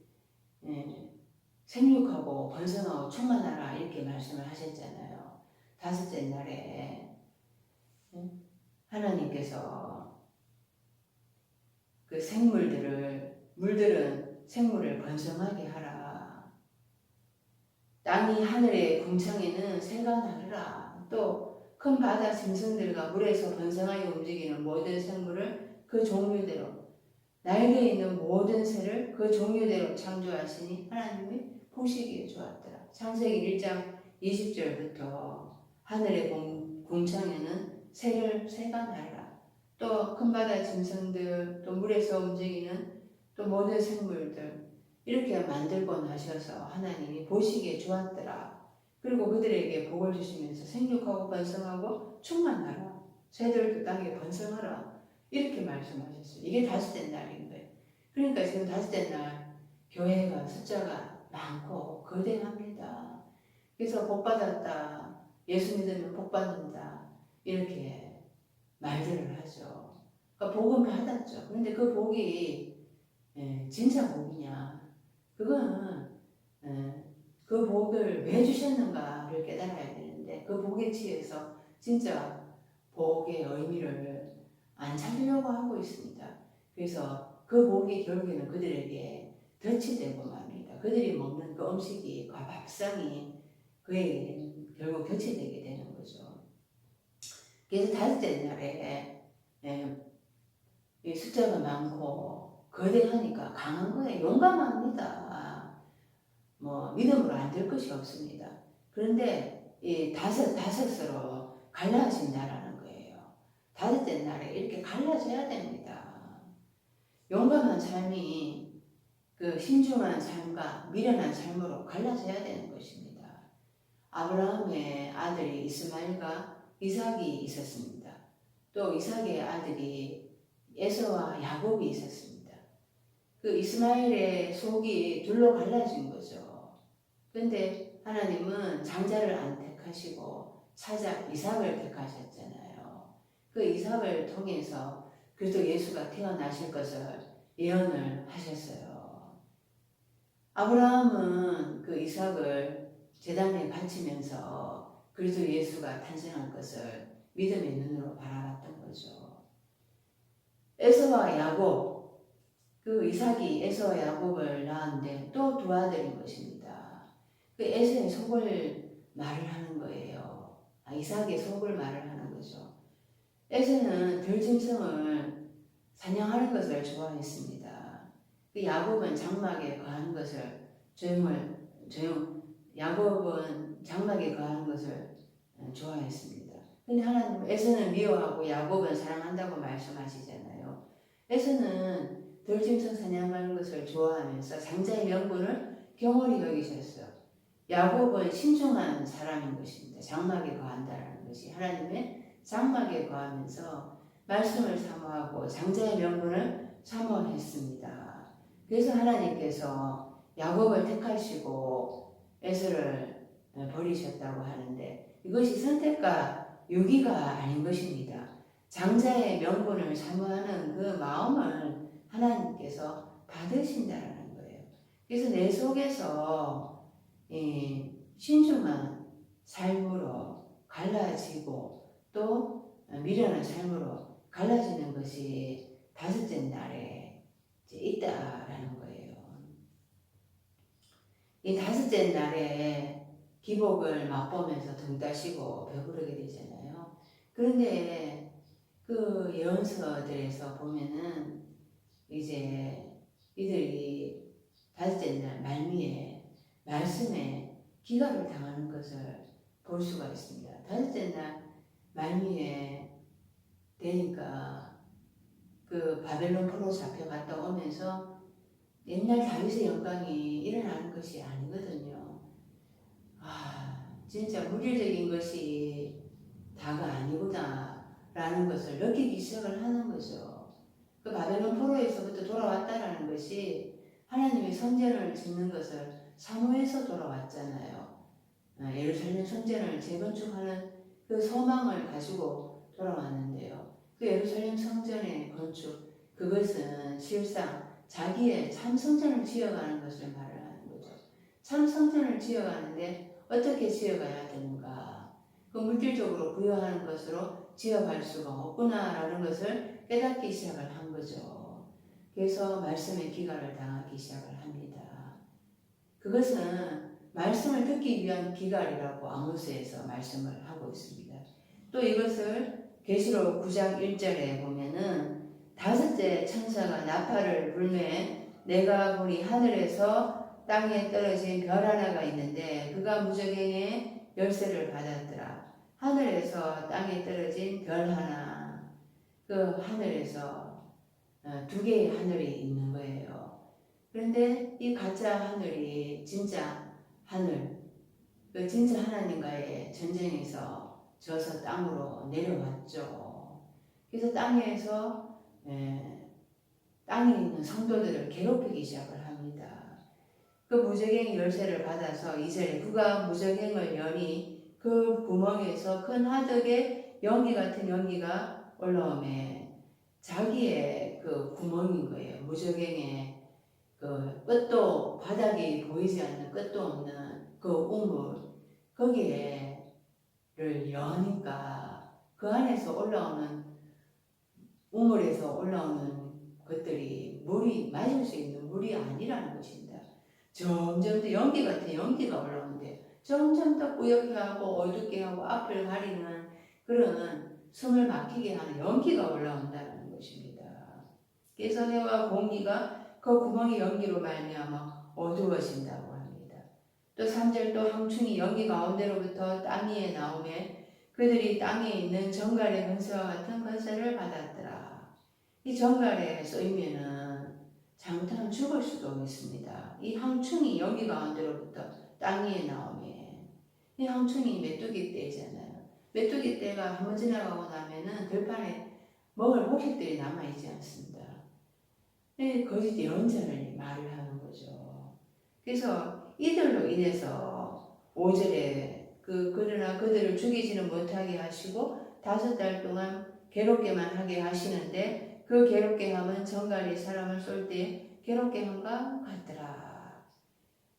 생육하고 번성하고 충만하라 이렇게 말씀을 하셨잖아요. 5째 날에 하나님께서 그 물들은 생물을 번성하게 하라. 땅이 하늘의 궁창에는 새가 나르라. 또 큰 바다 짐승들과 물에서 번성하여 움직이는 모든 생물을 그 종류대로, 날개 있는 모든 새를 그 종류대로 창조하시니 하나님이 보시기에 좋았더라. 창세기 1장 20절부터 하늘의 궁창에는 새가 날라. 또 큰 바다 짐승들, 또 물에서 움직이는 또 모든 생물들 이렇게 만들고 나셔서 하나님이 보시기에 좋았더라. 그리고 그들에게 복을 주시면서 생육하고 번성하고 충만하라. 새들도 땅에 번성하라. 이렇게 말씀하셨어요. 이게 5째 날인 거예요. 그러니까 지금 5째 날 교회가 숫자가 많고 거대합니다. 그래서 복 받았다, 예수 믿으면 복 받는다 이렇게 말들을 하죠. 그러니까 복은 받았죠. 그런데 그 복이 진짜 복이냐? 그건 그 복을 왜 주셨는가를 깨달아야 되는데 그 복에 취해서 진짜 복의 의미를 안 찾으려고 하고 있습니다. 그래서 그 복이 결국에는 그들에게 덫이 되고 맙니다. 그들이 먹는 그 음식이, 그 밥상이 그에게는 결국 덫이 되게 되는 거죠. 그래서 5째 날에 이 숫자가 많고 거대하니까 강한 거예요. 용감합니다. 뭐 믿음으로 안 될 것이 없습니다. 그런데 이 다섯으로 갈라진다라는 거예요. 5째 날에 이렇게 갈라져야 됩니다. 용감한 삶이 그 신중한 삶과 미련한 삶으로 갈라져야 되는 것입니다. 아브라함의 아들이 이스마엘과 이삭이 있었습니다. 또 이삭의 아들이 에서와 야곱이 있었습니다. 그 이스마엘의 속이 둘로 갈라진 거죠. 그런데 하나님은 장자를 안 택하시고 사자 이삭을 택하셨잖아요. 그 이삭을 통해서 그리스도 예수가 태어나실 것을 예언을 하셨어요. 아브라함은 그 이삭을 제단에 바치면서 그리스도 예수가 탄생할 것을 믿음의 눈으로 바라봤던 거죠. 에서와 야곱, 그 이삭이 에서와 야곱을 낳았는데 또 2아들인 것입니다. 그 에서의 속을 말을 하는 거예요. 이삭의 속을 말을 하는 거죠. 에서는 들짐승을 사냥하는 것을 좋아했습니다. 그 야곱은 장막에 거하는 것을 야곱은 장막에 거하는 것을 좋아했습니다. 근데 하나님은 에서는 미워하고 야곱은 사랑한다고 말씀하시잖아요. 에서는 들짐승 사냥하는 것을 좋아하면서 장자의 명분을 경홀히 여기셨어요. 야곱은 신중한 사람인 것입니다. 장막에 거한다라는 것이 하나님의 장막에 거하면서 말씀을 사모하고 장자의 명분을 사모했습니다. 그래서 하나님께서 야곱을 택하시고 에서를 버리셨다고 하는데 이것이 선택과 유기가 아닌 것입니다. 장자의 명분을 사모하는 그 마음을 하나님께서 받으신다라는 거예요. 그래서 내 속에서 신중한 삶으로 갈라지고 또 미련한 삶으로 갈라지는 것이 다섯째 날에 이제 있다라는 거예요. 이 다섯째 날에 기복을 맛보면서 등 따시고 배부르게 되잖아요. 그런데 그 예언서들에서 보면은 이제 이들이 다섯째 날 말미에 말씀에 기각을 당하는 것을 볼 수가 있습니다. 다섯째 날 말미에 되니까 그 바벨론 포로 잡혀갔다 오면서 옛날 다윗의 영광이 일어나는 것이 아니거든요. 진짜 물질적인 것이 다가 아니구나 라는 것을 느끼기 시작을 하는 거죠. 그 바벨론 포로에서부터 돌아왔다라는 것이 하나님의 성전을 짓는 것을 사모해서 돌아왔잖아요. 예루살렘 성전을 재건축하는 그 소망을 가지고 돌아왔는데요. 그 예루살렘 성전의 건축, 그것은 실상 자기의 참 성전을 지어가는 것을 말을 하는 거죠. 참 성전을 지어가는데 어떻게 지어가야 되는가? 그 물질적으로 부여하는 것으로 지어갈 수가 없구나라는 것을 깨닫기 시작을 한 거죠. 그래서 말씀의 기갈을 당하기 시작을 합니다. 그것은 말씀을 듣기 위한 기갈이라고 아모스에서 말씀을 하고 있습니다. 또 이것을 계시록 9장 1절에 보면은 다섯째 천사가 나팔을 불매 내가 보니 하늘에서 땅에 떨어진 별 하나가 있는데 그가 무저갱의 열쇠를 받았더라. 하늘에서 땅에 떨어진 별 하나, 그 하늘에서 두 개의 하늘이 있는 거예요. 그런데 이 가짜 하늘이 진짜 하늘, 그 진짜 하나님과의 전쟁에서 져서 땅으로 내려왔죠. 그래서 땅에서 땅에 있는 성도들을 괴롭히기 시작을 합니다. 그 무저갱이 열쇠를 받아서 이제 그가 무저갱을 여니 그 구멍에서 큰 하덕의 연기 같은 연기가 올라오매 자기의 그 구멍인 거예요. 무저갱의 그 끝도 바닥이 보이지 않는 끝도 없는 그 우물 거기에를 여니까 그 안에서 올라오는 우물에서 올라오는 것들이 물이 마실 수 있는 물이 아니라는 것입니다. 점점 더 연기 같은 연기가 올라오는데 점점 더 뿌옇게 하고 어둡게 하고 앞을 가리는 그런 숨을 막히게 하는 연기가 올라온다는 것입니다. 그래서 해와 공기가 그 구멍의 연기로 말미암아 어두워진다고 합니다. 또 3절 또 황충이 연기 가운데로부터 땅 위에 나오매 그들이 땅에 있는 정갈의 건설과 같은 건설을 받았더라. 이 정갈에 쏘이면은 잘못하면 죽을 수도 있습니다. 이 황충이 연기 가운데로부터 땅 위에 나오매 이 황충이 메뚜기 떼잖아요. 메뚜기 떼가 한번 지나가고 나면은 들판에 먹을 곡식들이 남아있지 않습니다. 거짓 예언자를 말을 하는 거죠. 그래서 이들로 인해서 5절에 그러나 그들을 죽이지는 못하게 하시고 5달 동안 괴롭게만 하게 하시는데 그 괴롭게 함은 정갈이 사람을 쏠 때 괴롭게 함과 같더라.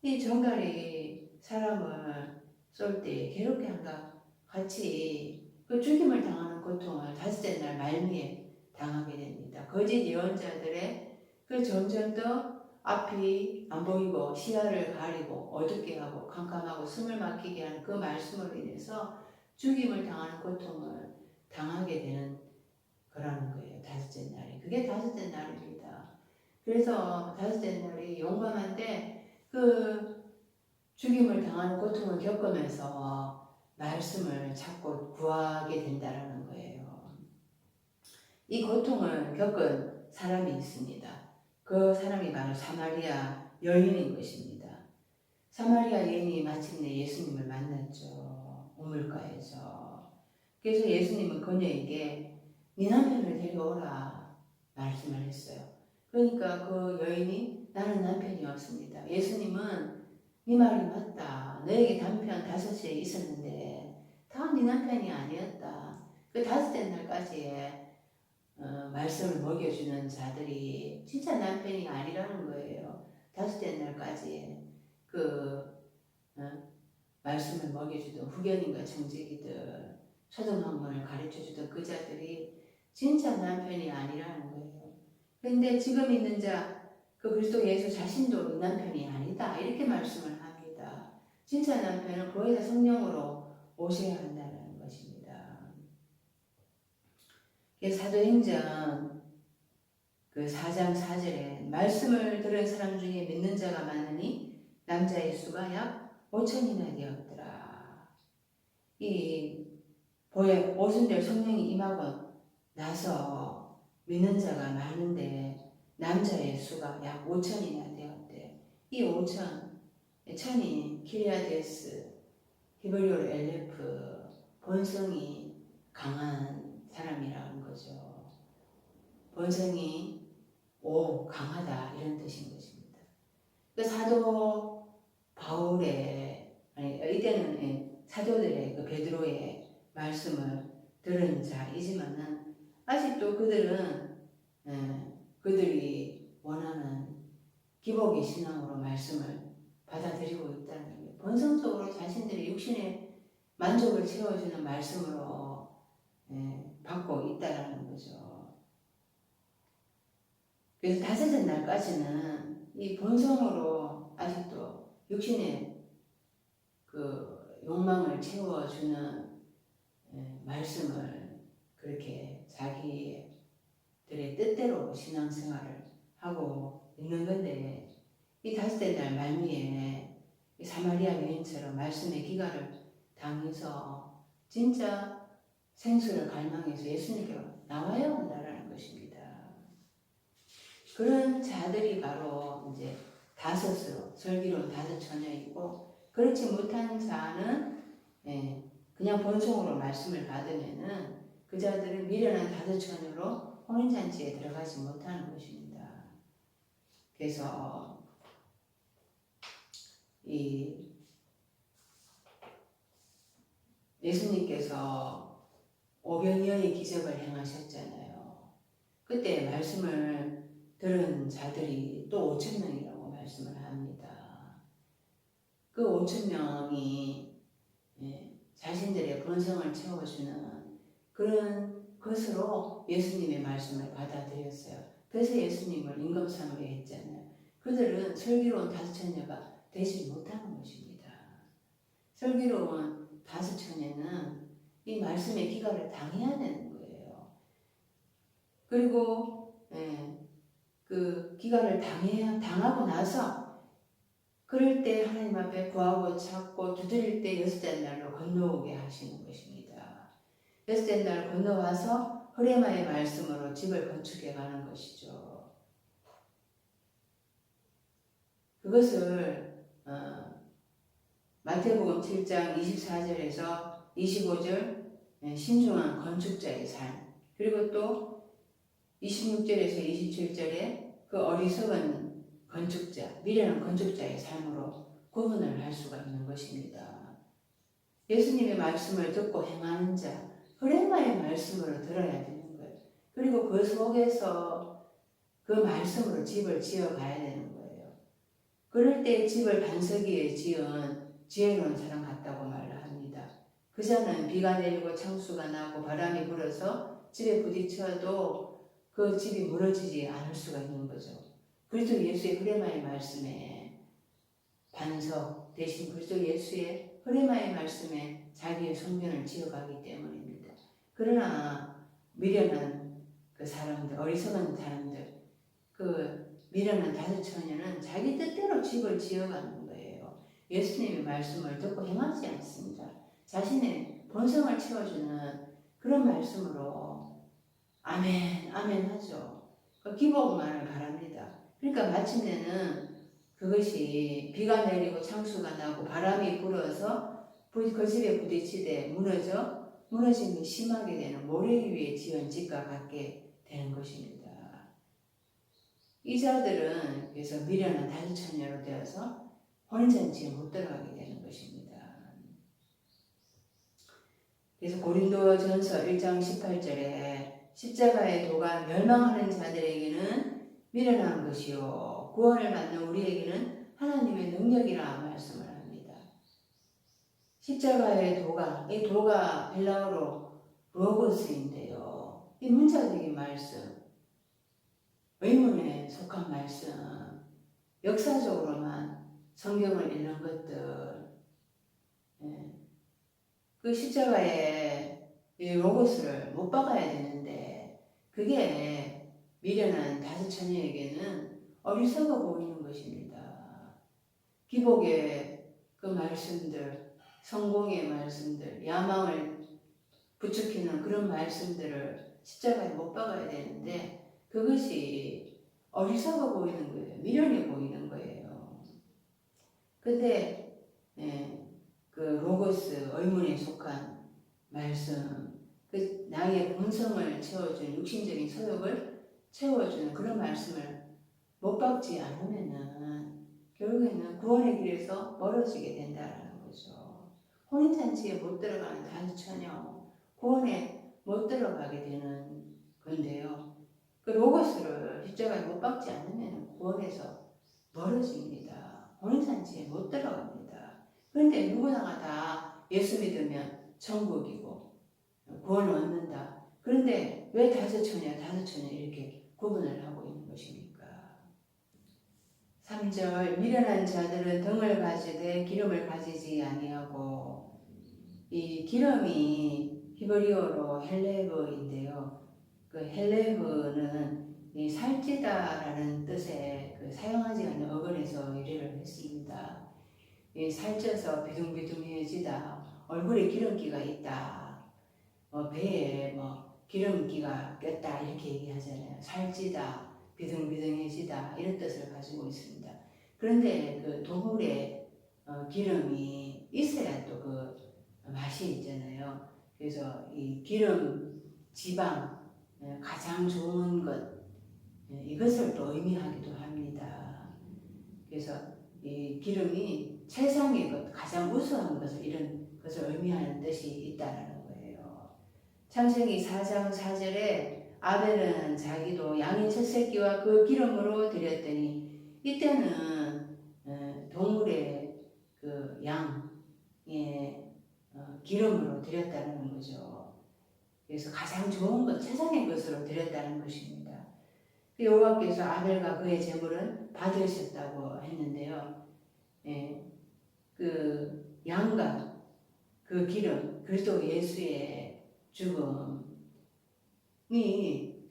이 정갈이 사람을 쏠 때 괴롭게 함과 같이 그 죽임을 당하는 고통을 5째 날 말미에 당하게 됩니다. 거짓 예언자들의 그 점점 더 앞이 안 보이고 시야를 가리고 어둡게 하고 캄캄하고 숨을 막히게 하는 그 말씀으로 인해서 죽임을 당하는 고통을 당하게 되는 거라는 거예요. 5째 날이. 그게 5째 날입니다. 그래서 5째 날이 용감한데 그 죽임을 당하는 고통을 겪으면서 말씀을 찾고 구하게 된다는 거예요. 이 고통을 겪은 사람이 있습니다. 그 사람이 바로 사마리아 여인인 것입니다. 사마리아 여인이 마침내 예수님을 만났죠. 우물가에서. 그래서 예수님은 그녀에게 네 남편을 데려오라 말씀을 했어요. 그러니까 그 여인이 나는 남편이 없습니다. 예수님은 네 말이 맞다. 너에게 남편 5이 있었는데 다 네 남편이 아니었다. 그 5째 날까지 말씀을 먹여주는 자들이 진짜 남편이 아니라는 거예요. 다섯째 날까지 그 말씀을 먹여주던 후견인과 정직이들 초등학문을 가르쳐주던 그 자들이 진짜 남편이 아니라는 거예요. 그런데 지금 있는 자, 그 그리스도 예수 자신도 남편이 아니다 이렇게 말씀을 합니다. 진짜 남편은 보혜사 성령으로 오셔야 한다는 것입니다. 사도행전 그 4장 4절에 말씀을 들은 사람 중에 믿는 자가 많으니 남자의 수가 약 5천이나 되었더라. 이 오순절 성령이 임하고 나서 믿는 자가 많은데 남자의 수가 약 5천이나 되었대. 이 5천, 천이 키리아데스, 히브리어로 엘레프, 본성이 강한 사람이라는 거죠. 본성이 강하다 이런 뜻인 것입니다. 그 사도 바울의 이때는 사도들의 그 베드로의 말씀을 들은 자이지만은 아직도 그들은 그들이 원하는 기복의 신앙으로 말씀을 받아들이고 있다는 거예요. 본성적으로 자신들의 육신의 만족을 채워주는 말씀으로 받고 있다라는 거죠. 그래서 다섯째 날까지는 이 본성으로 아직도 육신의 그 욕망을 채워주는 말씀을 그렇게 자기들의 뜻대로 신앙생활을 하고 있는 건데 이 다섯째 날 말미에 사마리아 여인처럼 말씀의 기가를 당해서 진짜 생수를 갈망해서 예수님께로 나와야 한다라는 것입니다. 그런 자들이 바로 이제 다섯으로 설기로운 다섯 처녀이고 그렇지 못한 자는 그냥 본성으로 말씀을 받으면은 그 자들은 미련한 다섯 처녀로 혼인잔치에 들어가지 못하는 것입니다. 그래서 이 예수님께서 오병이어의 기적을 행하셨잖아요. 그때 말씀을 들은 자들이 또 5천 명이라고 말씀을 합니다. 그 5천 명이 자신들의 본성을 채워주는 그런 것으로 예수님의 말씀을 받아들였어요. 그래서 예수님을 임금삼으로 했잖아요. 그들은 슬기로운 다섯 처녀가 되지 못하는 것입니다. 슬기로운 다섯 처녀는 이 말씀의 기가를 당해야 되는 거예요. 그리고 그 기가를 당하고 나서 그럴 때 하나님 앞에 구하고 찾고 두드릴 때 여섯째 날로 건너오게 하시는 것입니다. 여섯째 날 건너와서 흐레마의 말씀으로 집을 건축해 가는 것이죠. 그것을 마태복음 7장 24절에서 25절 신중한 건축자의 삶, 그리고 또 26절에서 27절에 그 어리석은 건축자, 미련한 건축자의 삶으로 구분을 할 수가 있는 것입니다. 예수님의 말씀을 듣고 행하는 자, 흐레마의 말씀으로 들어야 되는 거예요. 그리고 그 속에서 그 말씀으로 집을 지어가야 되는 거예요. 그럴 때 집을 반석 위에 지은 지혜로운 사람 같다고 말을 합니다. 그 자는 비가 내리고 창수가 나고 바람이 불어서 집에 부딪혀도 그 집이 무너지지 않을 수가 있는 거죠. 그리스도 예수의 흐레마의 말씀에 반석 대신 그리스도 예수의 흐레마의 말씀에 자기의 성전을 지어가기 때문입니다. 그러나 미련한 그 사람들, 어리석은 사람들, 그 미련한 다섯 처녀는 자기 뜻대로 집을 지어가는 거예요. 예수님의 말씀을 듣고 행하지 않습니다. 자신의 본성을 채워주는 그런 말씀으로 아멘, 아멘 하죠. 그 기복만을 바랍니다. 그러니까 마침내는 그것이 비가 내리고 창수가 나고 바람이 불어서 그 집에 부딪히되 무너짐이 심하게 되는 모래 위에 지은 집과 같게 되는 것입니다. 이 자들은 그래서 미련한 다섯 처녀로 되어서 혼인잔치에 못 들어가게 되는 것입니다. 그래서 고린도전서 1장 18절에 십자가의 도가 멸망하는 자들에게는 미련한 것이요 구원을 받는 우리에게는 하나님의 능력이라 말씀을 합니다. 십자가의 도가, 이 도가 헬라어로 로고스인데요. 이 문자적인 말씀, 의문에 속한 말씀, 역사적으로만 성경을 읽는 것들, 그 십자가의 이 로고스를 못 박아야 되는데 그게 미련한 다섯 처녀에게는 어리석어 보이는 것입니다. 기복의 그 말씀들, 성공의 말씀들, 야망을 부추기는 그런 말씀들을 십자가에 못 박아야 되는데 그것이 어리석어 보이는 거예요. 미련해 보이는 거예요. 근데 그 로고스, 의문에 속한 말씀, 그 나의 본성을 채워주는 육신적인 소욕을 채워주는 그런 말씀을 못 박지 않으면은 결국에는 구원의 길에서 멀어지게 된다라는 거죠. 혼인잔치에 못 들어가는 다섯 처녀, 구원에 못 들어가게 되는 건데요. 그 로고스를 십자가에 못 박지 않으면 구원에서 멀어집니다. 혼인잔치에 못 들어갑니다. 그런데 누구나가 다 예수 믿으면 천국이고 구원을 얻는다. 그런데 왜 다섯 처녀 이렇게 구분을 하고 있는 것입니까? 3절 미련한 자들은 등을 가지되 기름을 가지지 아니하고, 이 기름이 히브리어로 헬레브인데요. 그 헬레브는 이 살찌다라는 뜻에 그 사용하지 않는 어근에서 유래를 했습니다. 이 살쪄서 비둥비둥해지다, 얼굴에 기름기가 있다, 배에 기름기가 꼈다 이렇게 얘기하잖아요. 살찌다, 비둥비둥해지다 이런 뜻을 가지고 있습니다. 그런데 그 동물의 기름이 있어야 또 그 맛이 있잖아요. 그래서 이 기름, 지방, 가장 좋은 것, 이것을 또 의미하기도 합니다. 그래서 이 기름이 최상의 것, 가장 우수한 것을, 이런 것을 의미하는 뜻이 있다는 거예요. 창세기 4장 4절에 아벨은 자기도 양의 첫 새끼와 그 기름으로 드렸더니, 이때는 동물의 그 양의 기름으로 드렸다는 거죠. 그래서 가장 좋은 것, 최상의 것으로 드렸다는 것입니다. 여호와께서 아벨과 그의 제물은 받으셨다고 했는데요. 그 양과 그 기름, 그리스도 예수의 죽음이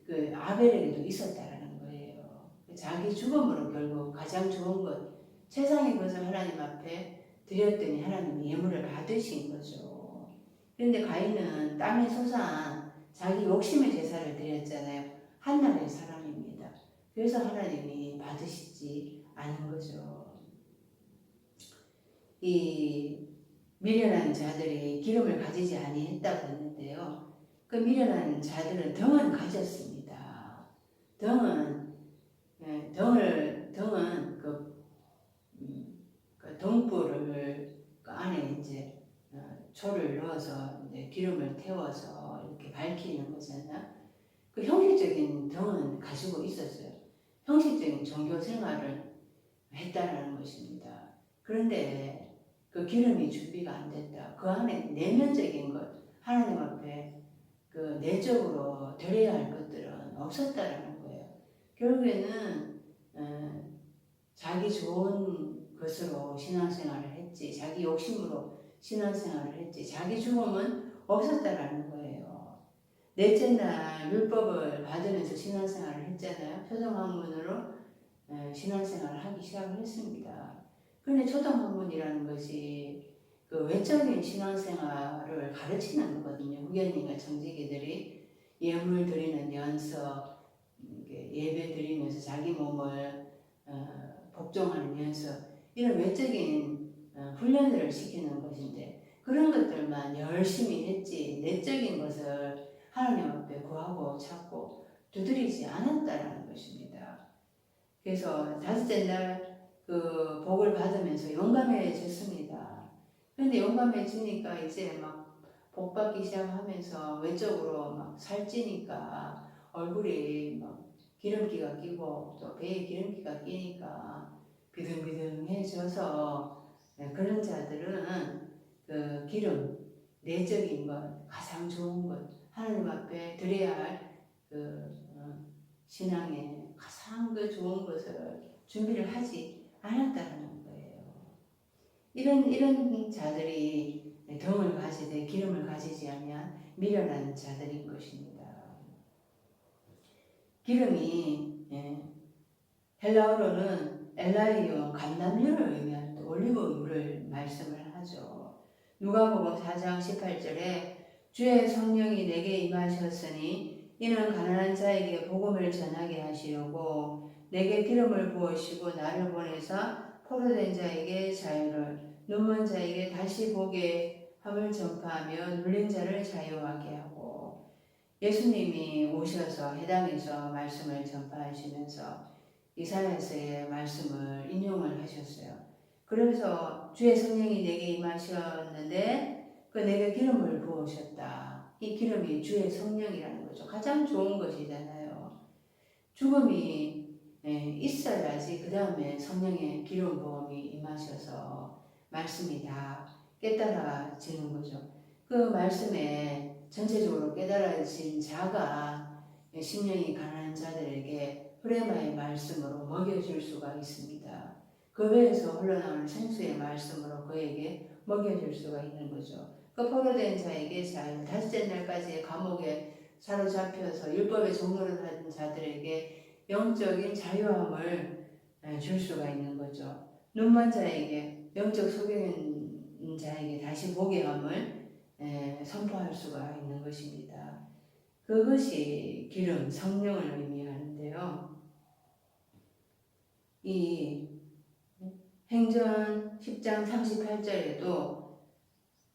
그 아벨에게도 있었다라는 거예요. 자기 죽음으로 결국 가장 좋은 것, 최상의 것을 하나님 앞에 드렸더니 하나님이 예물을 받으신 거죠. 그런데 가인은 땅에 솟아난 자기 욕심의 제사를 드렸잖아요. 한나라의 사람입니다. 그래서 하나님이 받으시지 않은 거죠. 이 미련한 자들이 기름을 가지지 아니했다고 했는데요. 그 미련한 자들은 등은 가졌습니다. 등은 그 등불을 그 안에 이제 초를 넣어서 이제 기름을 태워서 이렇게 밝히는 거잖아요. 그 형식적인 등은 가지고 있었어요. 형식적인 종교 생활을 했다라는 것입니다. 그런데 그 기름이 준비가 안 됐다. 그 안에 내면적인 것, 하나님 앞에 그 내적으로 드려야 할 것들은 없었다라는 거예요. 결국에는 자기 좋은 것으로 신앙생활을 했지, 자기 욕심으로 신앙생활을 했지, 자기 죽음은 없었다라는 거예요. 넷째 날 율법을 받으면서 신앙생활을 했잖아요. 초등학문으로 신앙생활을 하기 시작을 했습니다. 그런데 초등학문이라는 것이 그 외적인 신앙생활을 가르치는 거거든요. 후견인과 청지기들이 예물 드리는 연습, 예배 드리면서 자기 몸을 복종하는 연습, 이런 외적인 훈련을 시키는 것인데, 그런 것들만 열심히 했지 내적인 것을 하나님 앞에 구하고 찾고 두드리지 않았다라는 것입니다. 그래서 다섯째 날 그 복을 받으면서 용감해졌습니다. 그런데 용감해지니까 이제 막 복 받기 시작하면서 외적으로 막 살찌니까 얼굴이 막 기름기가 끼고 또 배에 기름기가 끼니까 비등비등해져서 그런 자들은 그 기름, 내적인 것, 가장 좋은 것, 하나님 앞에 드려야 할 신앙의 가장 그 좋은 것을 준비를 하지 않았다는 거예요. 이런 자들이 덩을 가지되 기름을 가지지 않으면 미련한 자들인 것입니다. 기름이 헬라어로는 엘라이온 감람유를 의미하는 올리브유를 말씀을 하죠. 누가복음 4장 18절에 주의 성령이 내게 임하셨으니 이는 가난한 자에게 복음을 전하게 하시려고 내게 기름을 부으시고 나를 보내사 포로된 자에게 자유를 눈먼 자에게 다시 보게 함을 전파하며 눌린 자를 자유하게 하고 예수님이 오셔서 해당에서 말씀을 전파하시면서 이사야서의 말씀을 인용을 하셨어요. 그래서 주의 성령이 내게 임하셨는데 그 내게 기름을 부으셨다. 이 기름이 주의 성령이라는 거죠. 가장 좋은 것이잖아요. 죽음이 있어야지 그 다음에 성령의 기름 부음이 임하셔서 말씀이 다 깨달아지는 거죠. 그 말씀에 전체적으로 깨달아진 자가 심령이 가난한 자들에게 프레마의 말씀으로 먹여줄 수가 있습니다. 그 배에서 흘러나오는 생수의 말씀으로 그에게 먹여줄 수가 있는 거죠. 그 포로된 자에게 자유, 다섯째 날까지 감옥에 사로잡혀서 율법의 종로를 하는 자들에게 영적인 자유함을 줄 수가 있는 거죠. 눈먼 자에게 영적 소경인 자에게 다시 보게 함을 선포할 수가 있는 것입니다. 그것이 기름, 성령을 의미하는데요. 이 행전 10장 38절에도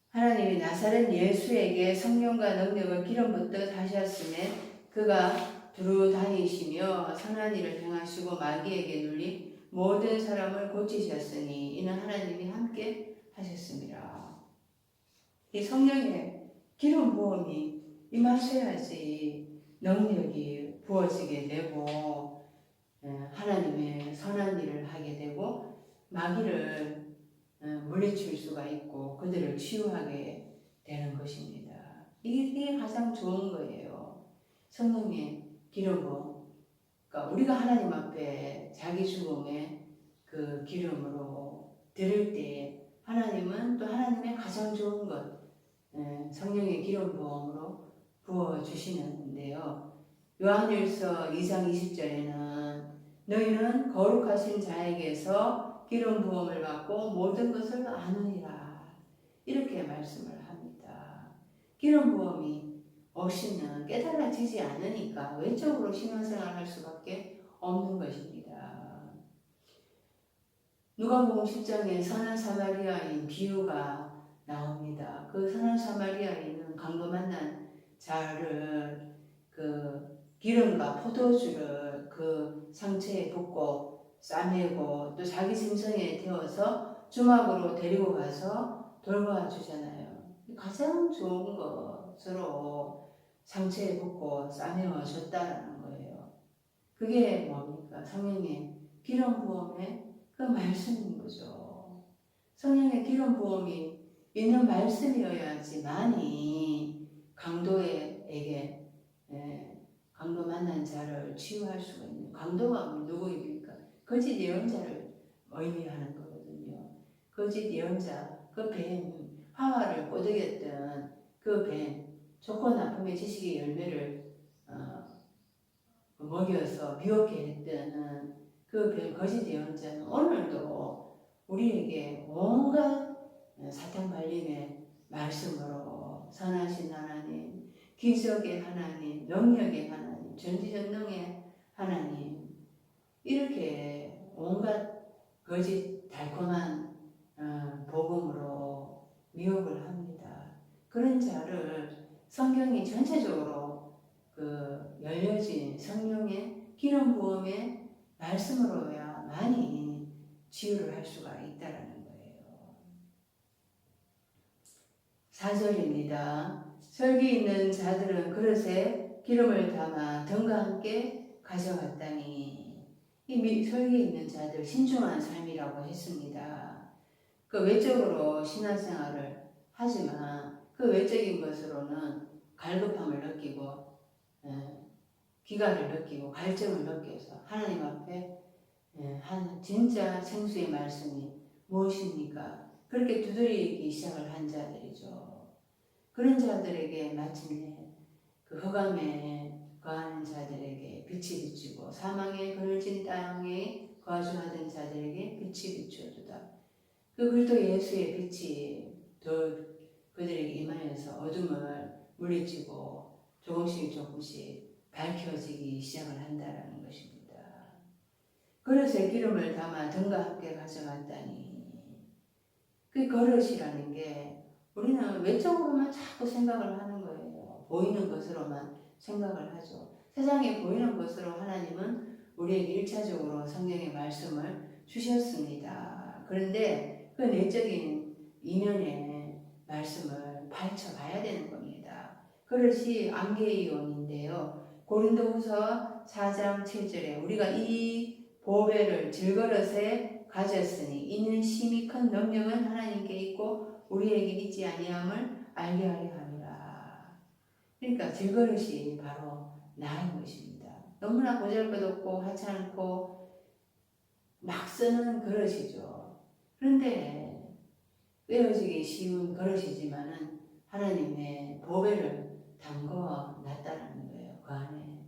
하나님이 나사렛 예수에게 성령과 능력을 기름 붓듯 하셨음에 그가 두루 다니시며 선한 일을 행하시고 마귀에게 눌린 모든 사람을 고치셨으니 이는 하나님이 함께 하셨습니다. 이 성령의 기름 부음이 임하셔야지 능력이 부어지게 되고 하나님의 선한 일을 하게 되고 마귀를 물리칠 수가 있고 그들을 치유하게 되는 것입니다. 이게 가장 좋은 거예요. 성령의 기름 부음. 그러니까 우리가 하나님 앞에 자기 죽음의 그 기름으로 드릴 때 하나님은 또 하나님의 가장 좋은 것 성령의 기름 부음으로 부어주시는데요. 요한일서 2장 20절에는 너희는 거룩하신 자에게서 기름 부음을 받고 모든 것을 아느니라 이렇게 말씀을 합니다. 기름 부음이 없이는 깨달아지지 않으니까 외적으로 신앙생활을 할 수밖에 없는 것입니다. 누가복음 10장에 선한 사마리아인 비유가 나옵니다. 그 선한 사마리아인은 강도 만난 자를 그 기름과 포도주를 그 상처에 붓고 싸매고 또 자기 짐승에 태워서 주막으로 데리고 가서 돌봐주잖아요. 가장 좋은 것으로 상처에 붓고 싸매어 줬다라는 거예요. 그게 뭡니까? 성령의 기름 부음의 그 말씀인 거죠. 성령의 기름 부음이 있는 말씀이어야지만이 강도에게 강도 만난 자를 치유할 수가 있는 강도가 누구입니까? 거짓 예언자를 의미하는 거거든요. 거짓 예언자, 그 뱀, 하와를 꼬드겼던 그 뱀, 좋고 나쁨의 지식의 열매를 먹여서 미혹게 했던 그 뱀, 거짓 예언자는 오늘도 우리에게 온갖 사탄 발림의 말씀으로 선하신 하나님, 기적의 하나님, 능력의 하나님, 전지전능의 하나님 이렇게 온갖 거짓 달콤한 복음으로 미혹을 합니다. 그런 자를 성경이 전체적으로 그 열려진 성령의 기름 부음의 말씀으로야 많이 치유를 할 수가 있다라는 거예요. 4절입니다. 설기 있는 자들은 그릇에 기름을 담아 등과 함께 가져갔다니 이 설계에 있는 자들 신중한 삶이라고 했습니다. 그 외적으로 신앙생활을 하지만 그 외적인 것으로는 갈급함을 느끼고 기갈을 느끼고 갈증을 느껴서 하나님 앞에 한 진짜 생수의 말씀이 무엇입니까? 그렇게 두드리기 시작을 한 자들이죠. 그런 자들에게 마침내 그 흑암에 거하는 자들에게 빛이 비추고 사망의 그늘진 땅에 거주하던 자들에게 빛이 비추어주다. 그 그리스도 예수의 빛이 더 그들에게 임하여서 어둠을 물리치고 조금씩 밝혀지기 시작을 한다는 것입니다. 그릇에 기름을 담아 등과 함께 가져갔다니 그 그릇이라는 게 우리는 외적으로만 자꾸 생각을 하는 거예요. 보이는 것으로만 생각을 하죠. 세상에 보이는 것으로 하나님은 우리에게 1차적으로 성경의 말씀을 주셨습니다. 그런데 그 내적인 이면의 말씀을 파헤쳐 봐야 되는 겁니다. 그릇이 안개이온인데요. 고린도후서 4장 7절에 우리가 이 보배를 질그릇에 가졌으니 이는 심히 큰 능력은 하나님께 있고 우리에게 있지 아니함을 알게 하려 함이라. 그러니까 질그릇이 바로 나인 것입니다. 너무나 보잘것없고 하찮고 막 쓰는 그릇이죠. 그런데 빼어지기 쉬운 그릇이지만은 하나님의 보배를 담궈 놨다는 거예요. 그 안에.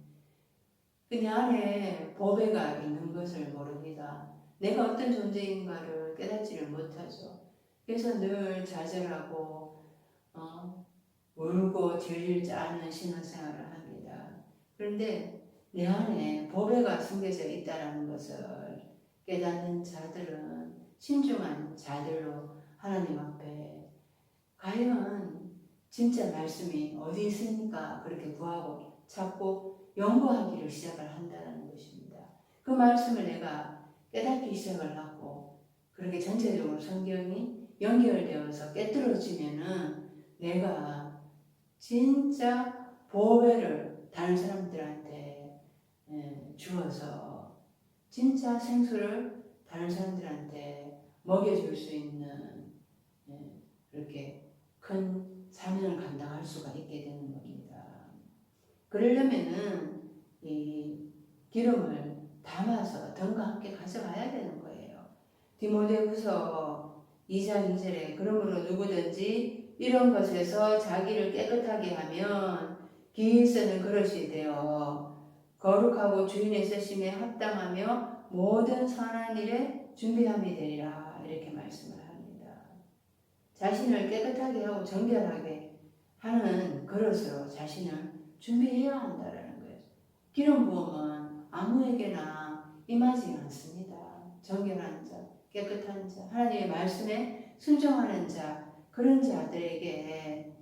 그 안에 보배가 있는 것을 모릅니다. 내가 어떤 존재인가를 깨닫지를 못하죠. 그래서 늘 좌절하고 울고 질질 짜는 신앙생활을 합니다. 그런데 내 안에 보배가 숨겨져 있다는 것을 깨닫는 자들은 신중한 자들로 하나님 앞에 과연 진짜 말씀이 어디 있습니까? 그렇게 구하고 찾고 연구하기를 시작을 한다는 것입니다. 그 말씀을 내가 깨닫기 시작을 하고 그렇게 전체적으로 성경이 연결되어서 깨뜨려지면은 내가 진짜 보배를 다른 사람들한테 주어서 진짜 생수를 다른 사람들한테 먹여줄 수 있는 그렇게 큰 사명을 감당할 수가 있게 되는 겁니다. 그러려면은 이 기름을 담아서 등과 함께 가져가야 되는 거예요. 디모데후서 2장 2절에 그러므로 누구든지 이런 것에서 자기를 깨끗하게 하면 기인 쓰는 그릇이 되어 거룩하고 주인의 쓰심에 합당하며 모든 선한 일에 준비함이 되리라 이렇게 말씀을 합니다. 자신을 깨끗하게 하고 정결하게 하는 그릇으로 자신을 준비해야 한다는 거예요. 기름 부음은 아무에게나 임하지 않습니다. 정결한 자, 깨끗한 자, 하나님의 말씀에 순종하는 자, 그런 자들에게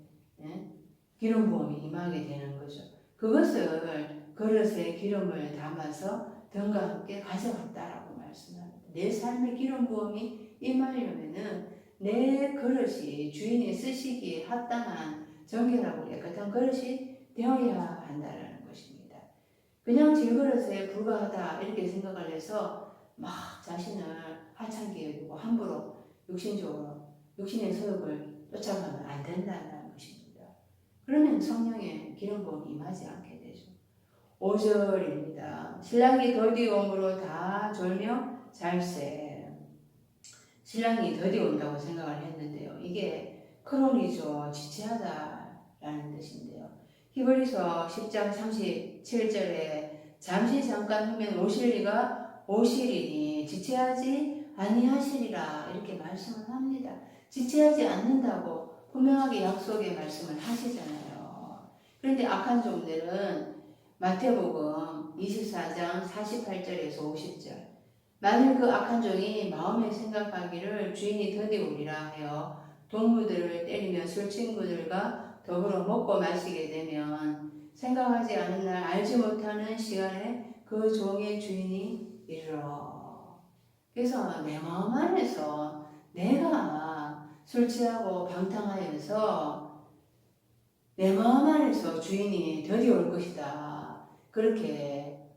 기름 부음이 임하게 되는 거죠. 그것을 그릇에 기름을 담아서 등과 함께 가져갔다라고 말씀합니다. 내 삶에 기름 부음이 임하려면은 내 그릇이 주인이 쓰시기에 합당한 정결하고 깨끗한 그릇이 되어야 한다는 것입니다. 그냥 질그릇에 불과하다 이렇게 생각을 해서 막 자신을 하찮게 여기고 함부로 육신적으로 육신의 소욕을 쫓아가면 안 된다는 것입니다. 그러면 성령의 기름 부음이 임하지 않게 되죠. 5절입니다. 신랑이 더디 옴으로 다 졸며 잘세. 신랑이 더디 온다고 생각을 했는데요. 이게 크론이죠. 지체하다라는 뜻인데요. 히브리서 10장 37절에 잠시 잠깐 후면 오실 이가 오시리니 지체하지 아니하시리라 이렇게 말씀을 합니다. 지체하지 않는다고 분명하게 약속의 말씀을 하시잖아요. 그런데 악한 종들은 마태복음 24장 48절에서 50절 만일 그 악한 종이 마음에 생각하기를 주인이 더디 오리라 하여 동무들을 때리며 술친구들과 더불어 먹고 마시게 되면 생각하지 않은 날 알지 못하는 시간에 그 종의 주인이 이르러. 그래서 내 마음 안에서 내가 술 취하고 방탕하여서 내 마음 안에서 주인이 더디 올 것이다. 그렇게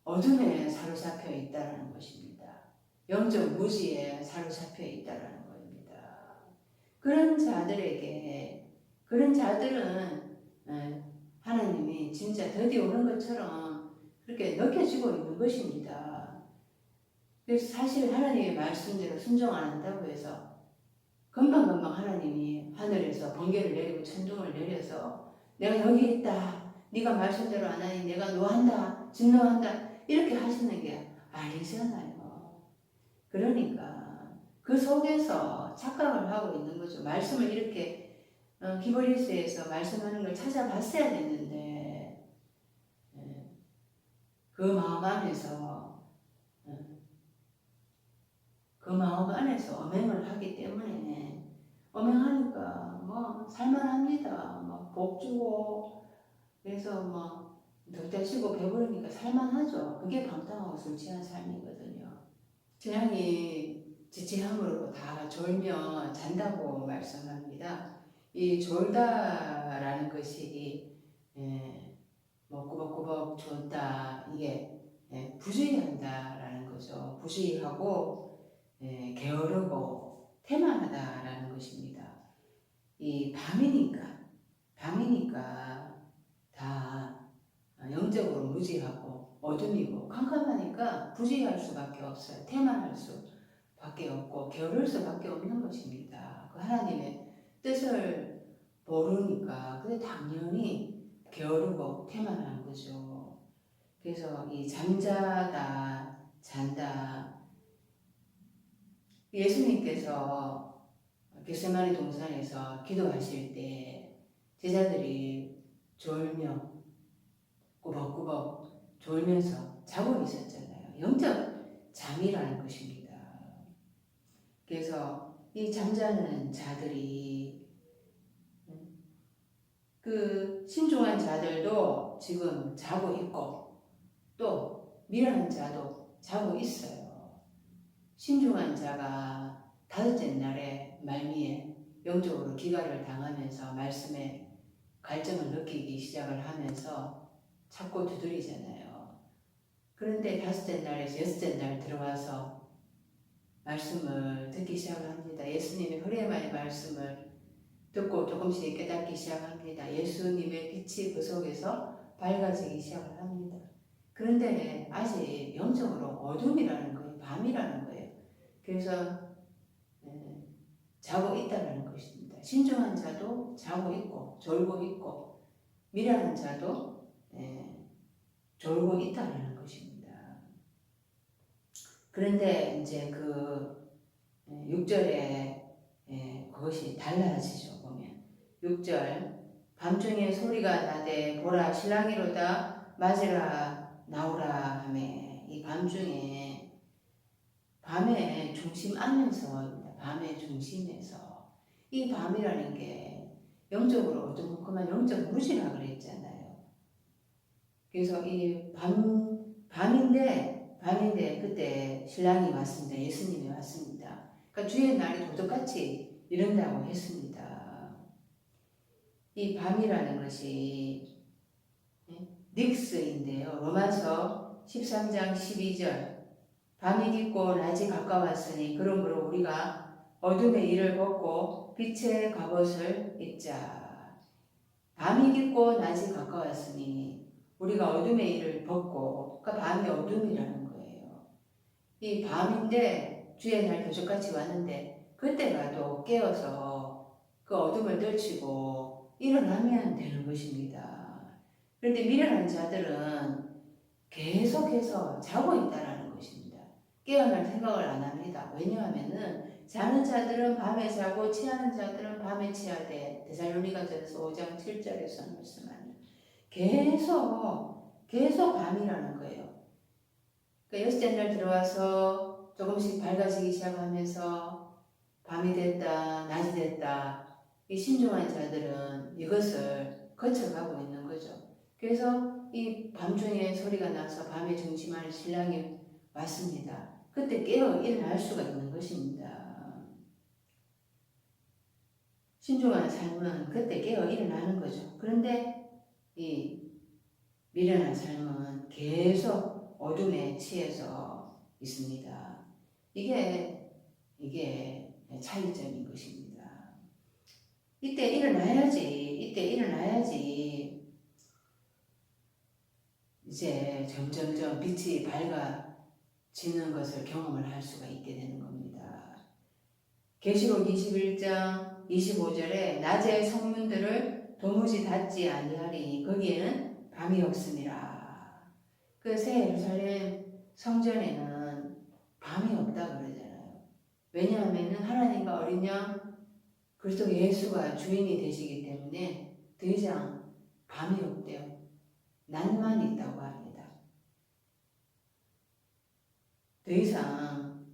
어둠에 사로잡혀 있다라는 것입니다. 영적 무지에 사로잡혀 있다라는 겁니다. 그런 자들은 하나님이 진짜 드디어 오는 것처럼 그렇게 느껴지고 있는 것입니다. 그래서 사실 하나님의 말씀대로 순종 안 한다고 해서 금방금방 하나님이 하늘에서 번개를 내리고 천둥을 내려서 내가 여기 있다. 네가 말씀대로 안 하니 내가 노한다. 진노한다. 이렇게 하시는 게 아니잖아요. 그러니까 그 속에서 착각을 하고 있는 거죠. 말씀을 이렇게 기브리스에서 말씀하는 걸 찾아봤어야 됐는데 그 마음 안에서 엄행을 하기 때문에 엄행하니까 뭐 살만합니다. 뭐 복 주고 그래서 뭐 덕자시고 배부르니까 살만하죠. 그게 방탕하고 술 취한 삶이거든요. 신앙이 지체함으로 다 졸면 잔다고 말씀합니다. 이 졸다라는 것이 뭐 꾸벅꾸벅 졸다 이게 부주의한다라는 거죠. 부주의하고 게으르고 태만하다라는 것입니다. 이 밤이니까 다 영적으로 무지하고 어둠이고 캄캄하니까 부주의할 수밖에 없어요. 태만할 수밖에 없고 게으를 수밖에 없는 것입니다. 그 하나님의 뜻을 모르니까 근데 당연히 게으르고 태만한 거죠. 그래서 이 잔다 예수님께서 겟세마네 동산에서 기도하실 때 제자들이 졸며 꾸벅꾸벅 졸면서 자고 있었잖아요. 영적 잠이라는 것입니다. 그래서 이 잠자는 자들이 그 신중한 자들도 지금 자고 있고 또 미련한 자도 자고 있어요. 신중한 자가 다섯째 날에 말미에 영적으로 기갈을 당하면서 말씀에 갈증을 느끼기 시작을 하면서 자꾸 두드리잖아요. 그런데 다섯째 날에서 여섯째 날 들어와서 말씀을 듣기 시작을 합니다. 예수님의 흐레마의 말씀을 듣고 조금씩 깨닫기 시작합니다. 예수님의 빛이 그 속에서 밝아지기 시작을 합니다. 그런데 아직 영적으로 어둠이라는 거예요. 밤이라는 거예요. 그래서 자고 있다는 것입니다. 신중한 자도 자고 있고 졸고 있고 미련한 자도 졸고 있다는 것입니다. 그런데 이제 그 6절에 그것이 달라지죠. 보면 6절 밤중에 소리가 나되 보라 신랑이로다 맞으라 나오라 하매 이 밤중에 밤의 중심 안에서 밤의 중심에서 이 밤이라는 게 영적으로 어두컴컴한 영적 무지라 그랬잖아요. 그래서 이 밤인데 그때 신랑이 왔습니다. 예수님이 왔습니다. 그러니까 주의 날이 도둑같이 이른다고 했습니다. 이 밤이라는 것이 닉스인데요. 로마서 13장 12절 밤이 깊고 낮이 가까웠으니 그러므로 우리가 어둠의 일을 벗고 빛의 갑옷을 입자. 밤이 깊고 낮이 가까웠으니 우리가 어둠의 일을 벗고 그러니까 밤이 어둠이라는 거예요. 이 밤인데 주의 날 도적같이 왔는데 그때라도 깨어서 그 어둠을 떨치고 일어나면 되는 것입니다. 그런데 미련한 자들은 계속해서 자고 있다라는 것입니다. 깨어날 생각을 안 합니다. 왜냐하면은 자는 자들은 밤에 자고 취하는 자들은 밤에 취하되 데살로니가전서 5장 7절에서 말씀하는 계속 밤이라는 거예요. 그러니까 여섯째 날 들어와서 조금씩 밝아지기 시작하면서 밤이 됐다 낮이 됐다 이 신중한 자들은 이것을 거쳐가고 있는 거죠. 그래서 이 밤중에 소리가 나서 밤에 중심하는 신랑이 왔습니다. 그때 깨어 일어날 수가 있는 것입니다. 신중한 삶은 그때 깨어 일어나는 거죠. 그런데 이 미련한 삶은 계속 어둠에 취해서 있습니다. 이게 차이점인 것입니다. 이때 일어나야지 이제 점점점 빛이 밝아지는 것을 경험을 할 수가 있게 되는 겁니다. 계시록 21장 25절에 낮의 성문들을 도무지 닫지 아니하리니 거기에는 밤이 없음이라. 그 새 예루살렘 성전에는 밤이 없다 그러잖아요. 왜냐하면 하나님과 어린 양 그리스도 예수가 주인이 되시기 때문에 더 이상 밤이 없대요. 낮만 있다고 합니다. 더 이상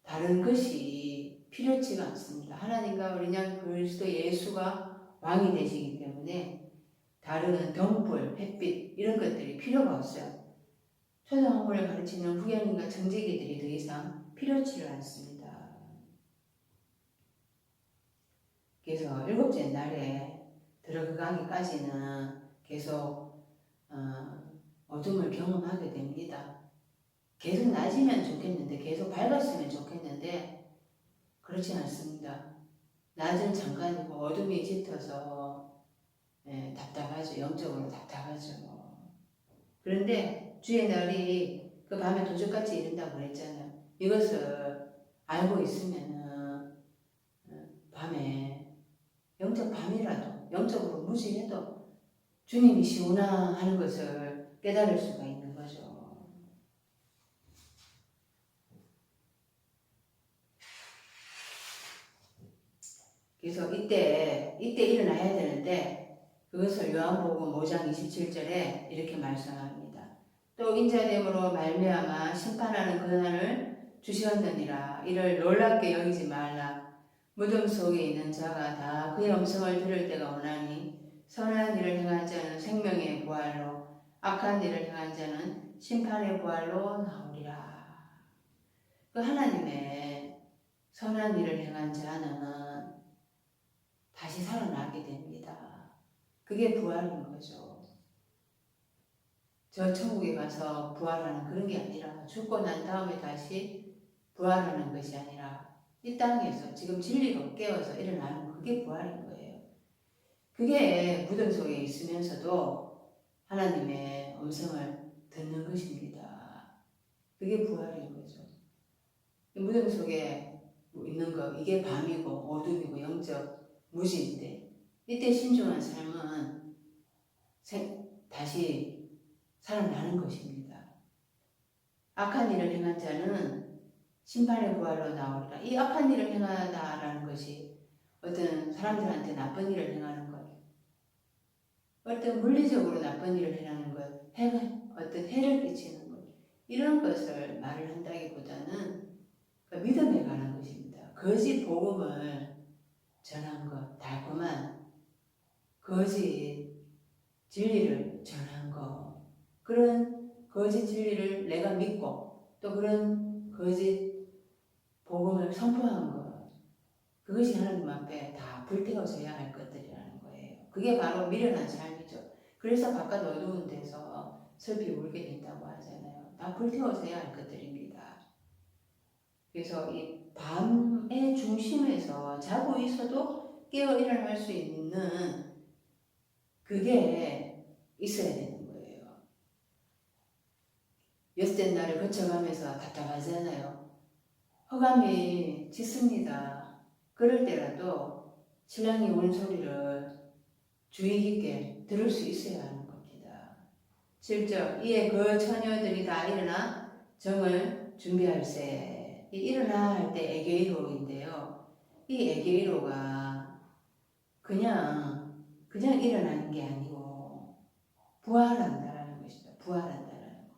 다른 것이 필요치가 않습니다. 하나님과 어린 양 그리스도 예수가 왕이 되시기 때문에 다른 등불, 햇빛 이런 것들이 필요가 없어요. 초등학교를 가르치는 후견인과 청지기들이 더 이상 필요치를 않습니다. 그래서 일곱째 날에 들어가기까지는 계속 어둠을 경험하게 됩니다. 계속 낮이면 좋겠는데, 계속 밝았으면 좋겠는데 그렇지 않습니다. 낮은 잠깐이고 어둠이 짙어서 답답하죠. 영적으로 답답하죠. 그런데 주의 날이 그 밤에 도적같이 이른다고 그랬잖아요. 이것을 알고 있으면 밤에 밤이라도 영적으로 무지해도 주님이 시오나 하는 것을 깨달을 수가 있는 거죠. 그래서 이때 일어나야 되는데 그것을 요한복음 5장 27절에 이렇게 말씀합니다. 또 인자됨으로 말미암아 심판하는 권한을 주셨느니라. 이를 놀랍게 여기지 말라. 무덤 속에 있는 자가 다 그의 음성을 들을 때가 오나니 선한 일을 행한 자는 생명의 부활로 악한 일을 행한 자는 심판의 부활로 나오리라. 그 하나님의 선한 일을 행한 자는 다시 살아나게 됩니다. 그게 부활인 거죠. 저 천국에 가서 부활하는 그런 게 아니라 죽고 난 다음에 다시 부활하는 것이 아니라 이 땅에서 지금 진리로 깨어서 일어나는 그게 부활인 거예요. 그게 무덤 속에 있으면서도 하나님의 음성을 듣는 것입니다. 그게 부활인 거죠. 무덤 속에 있는 거 이게 밤이고 어둠이고 영적 무지인데 이때 신중한 삶은 다시 살아나는 것입니다. 악한 일을 행한 자는 심판의 부활로 나오리라. 이 악한 일을 행하다라는 것이 어떤 사람들한테 나쁜 일을 행하는 것, 어떤 물리적으로 나쁜 일을 행하는 것, 어떤 해를 끼치는 것, 이런 것을 말을 한다기보다는 그 믿음에 관한 것입니다. 거짓 복음을 전한 것, 달콤한 거짓 진리를 전한 것, 그런 거짓 진리를 내가 믿고 또 그런 거짓 복음을 선포한 것, 그것이 하나님 앞에 다 불태워져야 할 것들이라는 거예요. 그게 바로 미련한 삶이죠. 그래서 바깥 어두운 데서 슬피 울게 된다고 하잖아요. 다 불태워져야 할 것들입니다. 그래서 이 밤의 중심에서 자고 있어도 깨어 일어날 수 있는 그게 있어야 되는 거예요. 엿새 날을 거쳐가면서 답답하잖아요. 허감이 짙습니다. 그럴 때라도 신랑이 우는 소리를 주의 깊게 들을 수 있어야 하는 겁니다. 7절 이에 그 처녀들이 다 일어나 정을 준비할세. 이 일어나 할 때 에게이로인데요. 이 에게이로가 그냥 일어나는 게 아니고 부활한다라는 것입니다. 부활한다라는 것.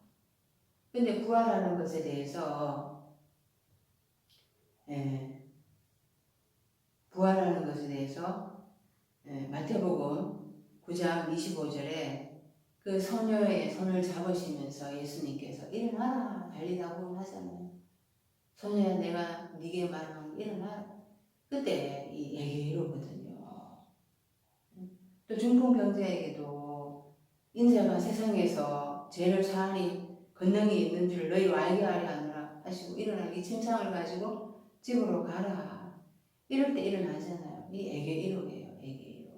근데 부활하는 것에 대해서 부활하는 것에 대해서 마태복음 9장 25절에 그 소녀의 손을 잡으시면서 예수님께서 일어나라 달리다고 하잖아요. 소녀야 내가 네게 말하면 일어나라. 그때 이 에게이로거든요. 또 중풍병자에게도 인자가 세상에서 일어나서 죄를 사하니 권능이 있는 줄 너희로 알게 하려 하노라 하시고 일어나 이 침상을 가지고 집으로 가라. 이럴 때 일어나잖아요. 이 애교 이룩이에요. 애교 이룩.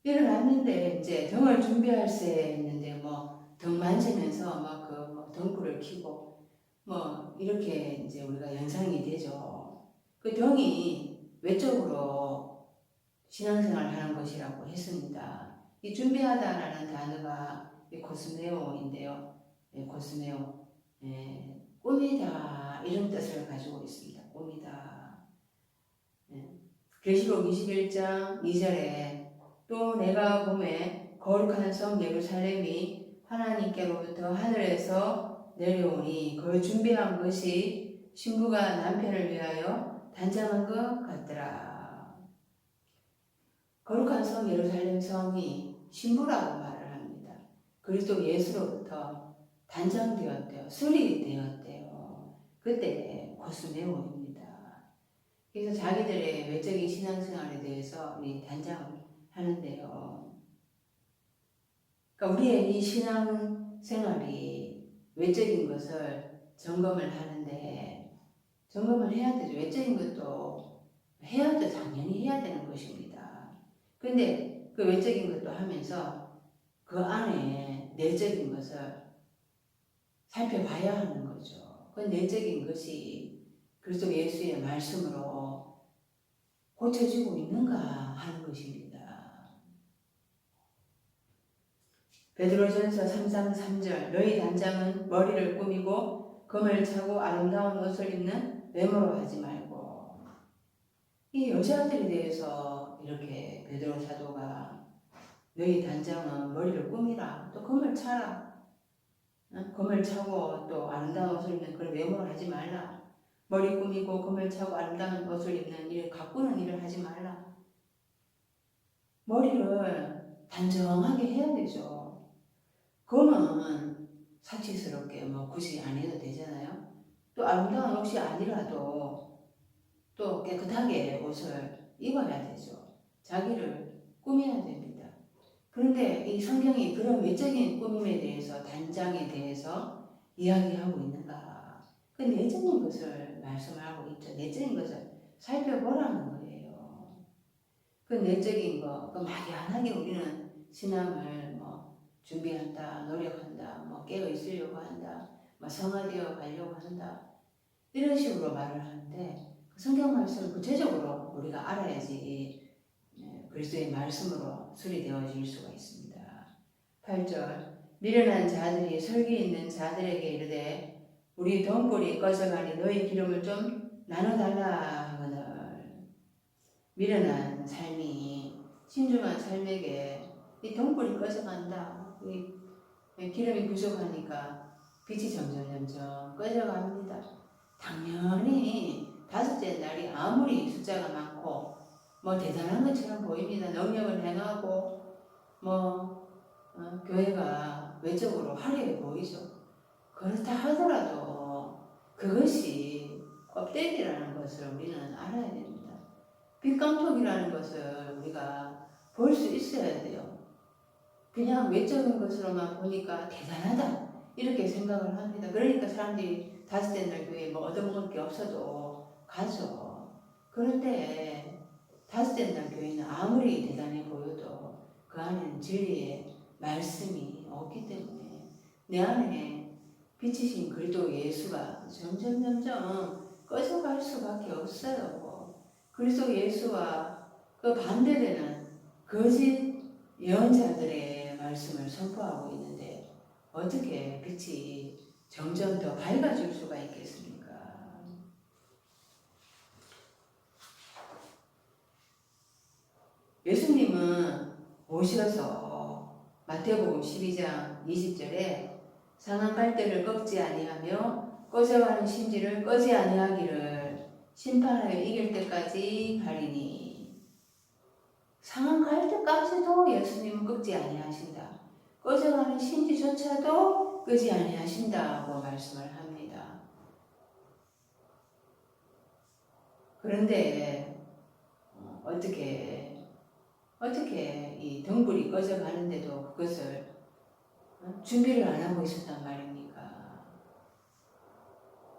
일어났는데 이제 등을 준비할 새 있는데 뭐 등 만지면서 뭐 등불을 켜고 뭐 이렇게 이제 우리가 연상이 되죠. 그 등이 외적으로 신앙생활 하는 것이라고 했습니다. 이 준비하다라는 단어가 코스메오인데요. 코스메오. 꾸미다 이런 뜻을 가지고 있습니다. 꾸미다. 계시록 21장 2절에 또 내가 보매 거룩한 성 예루살렘이 하나님께로부터 하늘에서 내려오니 그걸 준비한 것이 신부가 남편을 위하여 단장한 것 같더라. 거룩한 성 예루살렘 성이 신부라고 말을 합니다. 그리스도 예수로부터 단장되었대요. 수리되었대요. 그때 코스메오입니다. 그래서 자기들의 외적인 신앙생활에 대해서 우리 단장을 하는데요. 그러니까 우리의 이 신앙생활이 외적인 것을 점검을 하는데 점검을 해야 되죠. 외적인 것도 해야죠. 당연히 해야 되는 것입니다. 그런데 그 외적인 것도 하면서 그 안에 내적인 것을 살펴봐야 하는 거죠. 그 내적인 것이 그리스도 예수의 말씀으로 고쳐지고 있는가 하는 것입니다. 베드로전서 3장 3절 너희 단장은 머리를 꾸미고 금을 차고 아름다운 옷을 입는 외모로 하지 말고 이 여자들에 대해서 이렇게 베드로 사도가 너희 단장은 머리를 꾸미라 또 금을 차라 금을 차고 또 아름다운 옷을 입는 그런 외모를 하지 말라 머리 꾸미고 금을 차고 아름다운 옷을 입는 일 가꾸는 일을 하지 말라 머리를 단정하게 해야 되죠. 금은 사치스럽게 뭐 굳이 안 해도 되잖아요. 또 아름다운 옷이 아니라도 또 깨끗하게 옷을 입어야 되죠. 자기를 꾸며야 됩니다. 그런데 이 성경이 그런 외적인 꾸밈에 대해서 단장에 대해서 이야기하고 있는가? 그 내적인 것을 말씀하고 있죠. 내적인 것을 살펴보라는 거예요. 그 내적인 거, 그 막연하게 우리는 신앙을 준비한다, 노력한다, 깨어 있으려고 한다, 성화되어 가려고 한다 이런 식으로 말을 하는데 그 성경 말씀을 구체적으로 우리가 알아야지 그리스도의 말씀으로 수리되어질 수가 있습니다. 8절 미련한 자들이 설기 있는 자들에게 이르되 우리 등불이 꺼져가니 너희 기름을 좀 나눠달라 하거늘 미련한 삶이 신중한 삶에게 이 등불이 꺼져간다. 기름이 부족하니까 빛이 점점 꺼져갑니다. 당연히 다섯째 날이 아무리 숫자가 많고 대단한 것처럼 보입니다. 능력을 행하고 교회가 외적으로 화려해 보이죠. 그렇다 하더라도 그것이 껍데기라는 것을 우리는 알아야 됩니다. 빛감독이라는 것을 우리가 볼 수 있어야 돼요. 그냥 외적인 것으로만 보니까 대단하다 이렇게 생각을 합니다. 그러니까 사람들이 다섯째 날 교회에 얻어먹을 게 없어도 가죠. 그런데 다섯째 날 교회는 아무리 대단해 보여도 그 안에는 진리의 말씀이 없기 때문에 내 안에 비치신 그리스도 예수가 점점 꺼져갈 수밖에 없어요. 그리스도 예수와 그 반대되는 거짓 예언자들의 말씀을 선포하고 있는데 어떻게 빛이 점점 더 밝아질 수가 있겠습니까? 예수님은 오셔서 마태복음 12장 20절에 상한 갈대를 꺾지 아니하며 꺼져가는 심지를 꺼지 아니하기를 심판하여 이길 때까지 가리니 상한 갈대까지도 예수님은 꺾지 아니하신다. 꺼져가는 심지조차도 끄지 아니하신다고 말씀을 합니다. 그런데 어떻게 어떻게 이 등불이 꺼져가는데도 그것을 준비를 안 하고 있었단 말입니까?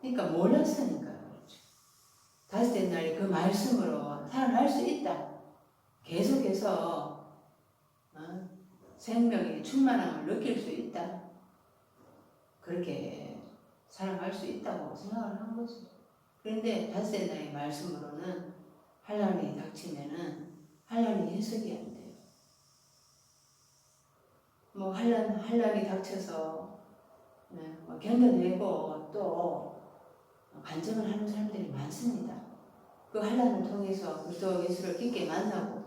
그러니까 몰랐으니까 그렇죠. 다섯째 날이 그 말씀으로 살아날 수 있다. 계속해서 생명의 충만함을 느낄 수 있다. 그렇게 살아갈 수 있다고 생각을 한 거죠. 그런데 다섯째 날의 말씀으로는 환란이 닥치면은 환란이 해석이 안 돼요. 뭐 환란이 닥쳐서 뭐 견뎌내고 또 반성을 하는 사람들이 많습니다. 그 환란을 통해서 그리스도 예수를 깊게 만나고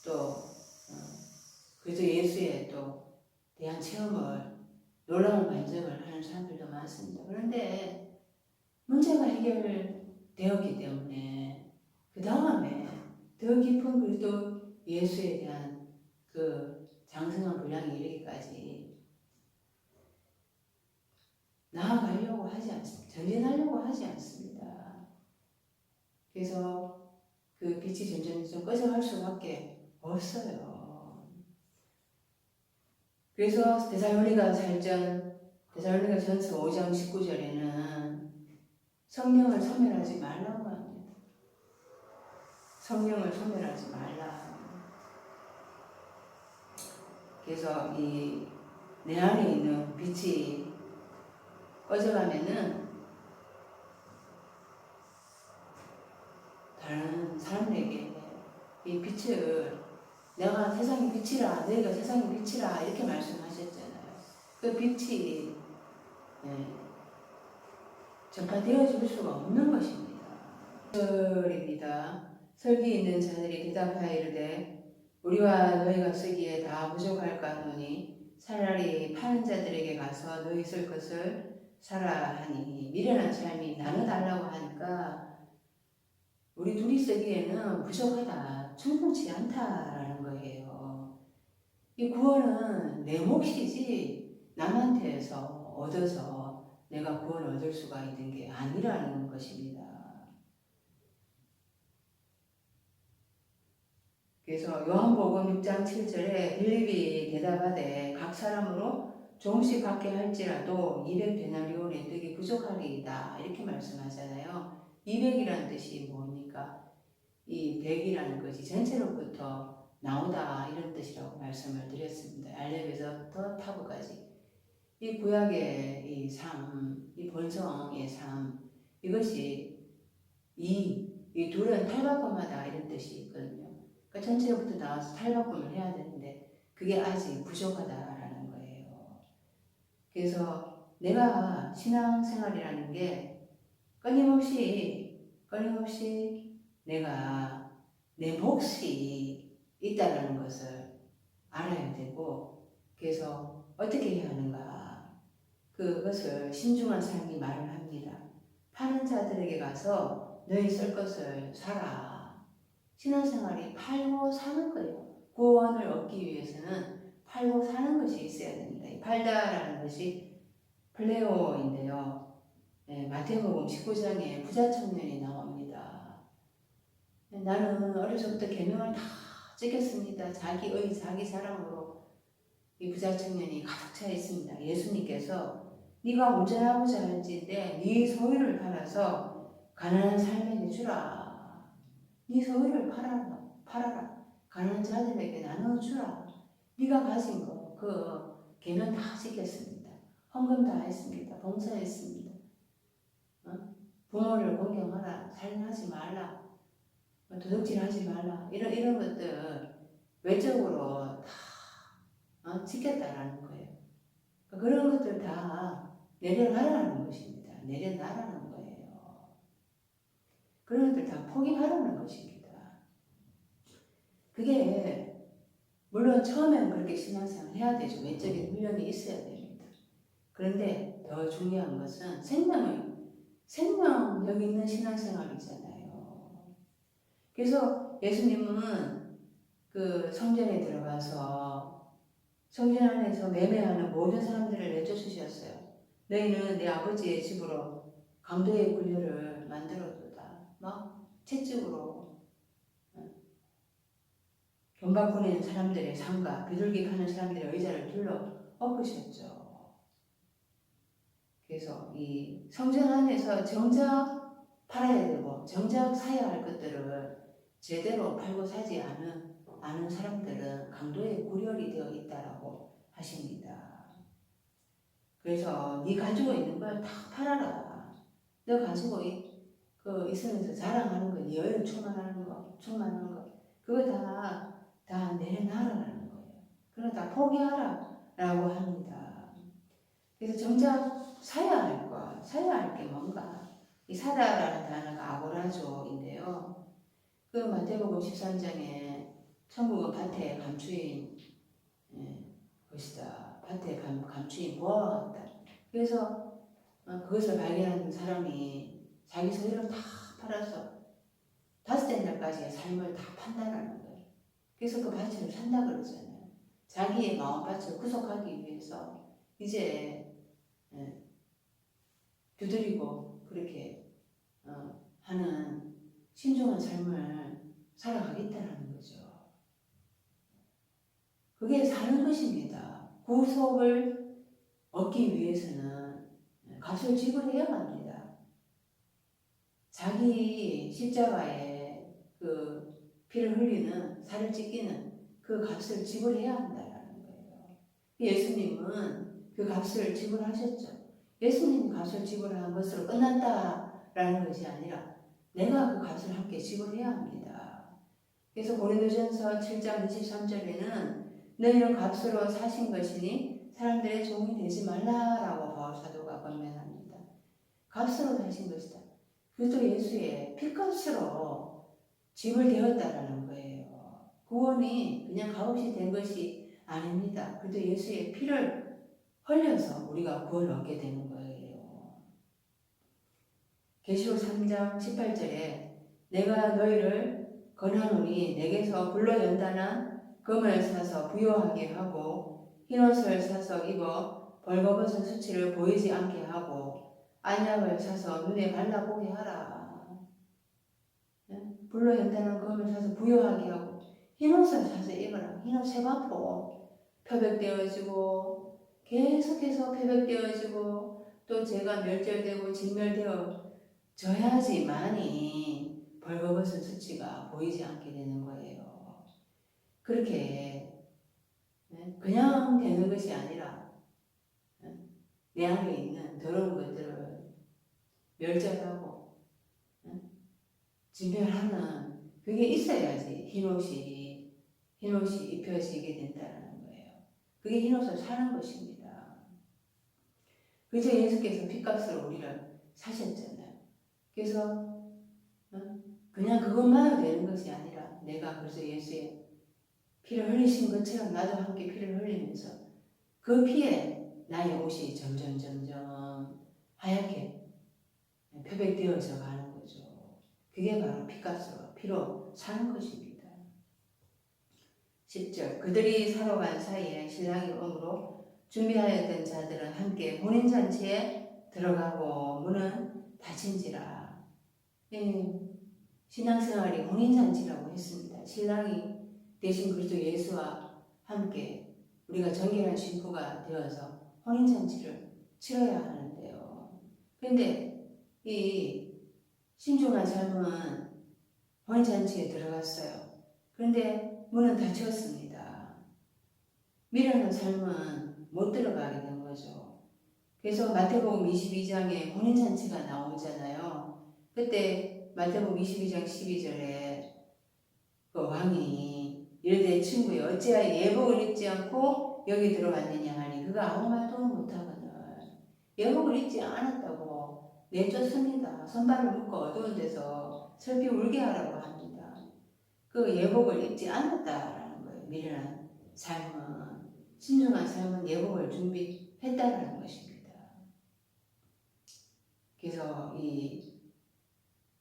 또 그리스도 예수에 또 대한 체험을 놀라운 반증을 하는 사람들도 많습니다. 그런데 문제가 해결되었기 때문에 그 다음에 더 깊은 그리스도 예수에 대한 그 장성한 분량에 이르기까지 나아가려고 하지 않습니다. 전진하려고 하지 않습니다. 그래서 그 빛이 점점 꺼져갈 수밖에 없어요. 그래서 데살로니가전서 5장 19절에는 성령을 소멸하지 말라고 합니다. 성령을 소멸하지 말라. 그래서 이 내 안에 있는 빛이 꺼져가면은 다른 사람에게 이 빛을 내가 세상의 빛이라, 너희가 세상의 빛이라 이렇게 말씀하셨잖아요. 그 빛이 전파되어 줄 수가 없는 것입니다. 절입니다. 설기 있는 자들이 대답하여 이르되 우리와 너희가 쓰기에 다 부족할까 하노니 차라리 파는 자들에게 가서 너희 쓸 것을 사라 하니 미련한 삶이 나눠달라고 하니까 우리 둘이 쓰기에는 부족하다, 충분치 않다라는 거예요. 이 구원은 내 몫이지 남한테서 얻어서 내가 구원을 얻을 수가 있는 게 아니라는 것입니다. 그래서 요한복음 6장 7절에 빌립이 대답하되 각 사람으로 조금씩 받게 할지라도 200데나리온의 떡이 부족하리이다 이렇게 말씀하잖아요. 200이라는 뜻이 뭡니까? 이 100이라는 것이 전체로부터 나오다 이런 뜻이라고 말씀을 드렸습니다. 알렙에서부터 타브까지. 이 구약의 이 삶, 이 본성의 삶, 이것이 이 둘은 탈바꿈하다 이런 뜻이 있거든요. 그러니까 전체로부터 나와서 탈바꿈을 해야 되는데 그게 아직 부족하다라는 거예요. 그래서 내가 신앙생활이라는 게 끊임없이 내가 내 몫이 있다는 것을 알아야 되고 그래서 어떻게 해야 하는가 그것을 신중한 삶이 말을 합니다. 파는 자들에게 가서 너희 쓸 것을 사라. 신앙생활이 팔고 사는 거예요. 구원을 얻기 위해서는 팔고 사는 것이 있어야 됩니다. 이 팔다라는 것이 플레오인데요. 마태복음 19장에 부자 청년이 나옵니다. 나는 어려서부터 계명을 다 지켰습니다. 자기의 자기 사랑으로 이 부자 청년이 가득 차 있습니다. 예수님께서 네가 운전하고자 할지인데 네 소유를 팔아서 가난한 삶에게 주라. 네 소유를 팔아라. 가난한 자들에게 나눠주라. 네가 가진 거 그 계명 다 지켰습니다. 헌금 다 했습니다. 봉사했습니다. 부모를 공경하라. 살인하지 말라. 도둑질하지 말라. 이런 것들 외적으로 다 지켰다라는 거예요. 그런 것들 다 내려놔라는 것입니다. 내려놔라는 거예요. 그런 것들 다 포기하라는 것입니다. 그게 물론 처음에는 그렇게 신앙생활 해야 되죠. 외적인 훈련이 있어야 됩니다. 그런데 더 중요한 것은 생명력 있는 신앙생활이잖아요. 그래서 예수님은 그 성전에 들어가서 성전 안에서 매매하는 모든 사람들을 내쫓으셨어요. 너희는 내 아버지의 집으로 강도의 굴려를 만들어두다. 막 채찍으로 경박 보내는 사람들의 상가, 비둘기 파는 사람들의 의자를 둘러 엎으셨죠. 그래서 이 성전 안에서 정작 팔아야 되고 정작 사야 할 것들을 제대로 팔고 사지 않은 사람들은 강도의 구렬이 되어 있다라고 하십니다. 그래서 네 가지고 있는 걸 다 팔아라. 너 가지고 있으면서 자랑하는 거, 네 여유 충만한 거, 그거 다 내려놔라라는 거예요. 그거 다 포기하라라고 합니다. 그래서 정작 사야 할 게 뭔가? 이 사다라는 단어가 아고라조인데요. 그 마태복음 13장에 천국은 밭에 감추인 것이다. 밭에 감추인 보화와 같다. 그래서 그것을 발견한 사람이 자기 소유를 다 팔아서 5째 날까지의 삶을 다 판단하는 거예요. 그래서 그 밭을 산다 그러잖아요. 자기의 마음밭을 구속하기 위해서 이제 두드리고 그렇게 하는 신중한 삶을 살아가겠다는 거죠. 그게 사는 것입니다. 구속을 얻기 위해서는 값을 지불해야 합니다. 자기 십자가에 그 피를 흘리는, 살을 찢기는 그 값을 지불해야 한다는 거예요. 예수님은 그 값을 지불하셨죠. 예수님이 값을 지불한 것으로 끝난다라는 것이 아니라 내가 그 값을 함께 지불해야 합니다. 그래서 고린도전서 7장 23절에는 너희는 값으로 사신 것이니 사람들의 종이 되지 말라라고 바울 사도가 권면합니다. 값으로 사신 것이다. 그것도 예수의 피값으로 지불되었다라는 거예요. 구원이 그냥 값없이 된 것이 아닙니다. 그래도 예수의 피를 흘려서 우리가 구원을 얻게 되는 거예요. 계시록 3장 18절에 내가 너희를 권하노니 내게서 불로 연단한 금을 사서 부요하게 하고 흰옷을 사서 입어 벌거벗은 수치를 보이지 않게 하고 안약을 사서 눈에 발라보게 하라. 불로 연단한 금을 사서 부요하게 하고 흰옷을 사서 입어라. 흰옷 세마포 표백되어지고 계속해서 표백되어지고 또 제가 멸절되고 진멸되어 져야지만이 벌거벗은 수치가 보이지 않게 되는 거예요. 그렇게 그냥 되는 것이 아니라 내 안에 있는 더러운 것들을 멸절하고 진멸하는 그게 있어야지 흰옷이 입혀지게 된다는 거예요. 그게 흰옷을 사는 것입니다. 그래서 예수께서 핏값으로 우리를 사셨잖아요. 그래서 그냥 그것만 되는 것이 아니라 내가 그래서 예수의 피를 흘리신 것처럼 나도 함께 피를 흘리면서 그 피에 나의 옷이 점점 하얗게 표백되어져 가는 거죠. 그게 바로 핏값으로 피로 사는 것입니다. 10절 그들이 사러 간 사이에 신랑이 오므로 준비하였던 자들은 함께 혼인잔치에 들어가고 문은 닫힌지라. 신앙생활이 혼인잔치라고 했습니다. 신랑이 대신 그리스도 예수와 함께 우리가 정결한 신부가 되어서 혼인잔치를 치러야 하는데요. 그런데 이 신중한 삶은 혼인잔치에 들어갔어요. 그런데 문은 닫혔습니다. 미련한 삶은 못 들어가게 된 거죠. 그래서 마태복음 22장에 혼인잔치가 나오잖아요. 그때 마태복음 22장 12절에 그 왕이 이르되 친구여 어찌하여 예복을 입지 않고 여기 들어왔느냐 하니 그가 아무 말도 못하거늘 예복을 입지 않았다고 내쫓습니다. 손발을 묶어 어두운 데서 슬피 울게 하라고 합니다. 그 예복을 입지 않았다라는 거예요. 미련한 삶은 신중한 삶은 예복을 준비했다라는 것입니다. 그래서 이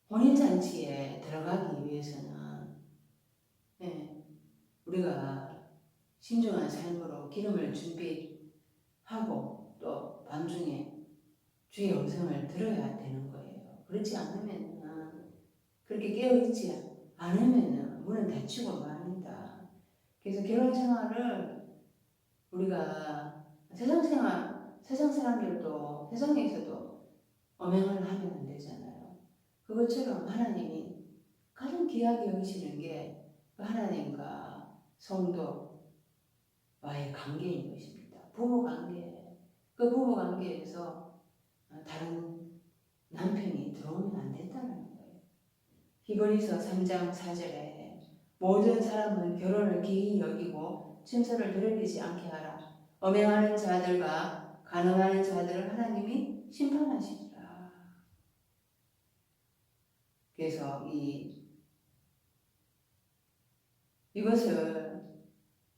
혼인잔치에 들어가기 위해서는 우리가 신중한 삶으로 기름을 준비하고 또 밤중에 주의 음성을 들어야 되는 거예요. 그렇지 않으면 그렇게 깨어있지 않으면 문은 닫히고 맙니다. 그래서 결혼 생활을 우리가 세상 사람들도 세상에서도 엄행을 하면 안 되잖아요. 그것처럼 하나님이 가장 귀하게 여기시는 게 그 하나님과 성도와의 관계인 것입니다. 부부 관계. 그 부부 관계에서 다른 남편이 들어오면 안 된다는 거예요. 히브리서 3장 4절에 모든 사람은 결혼을 기이 여기고 친서를 더럽히지 않게 하라. 엄행하는 자들과 간음하는 자들을 하나님이 심판하시리라. 그래서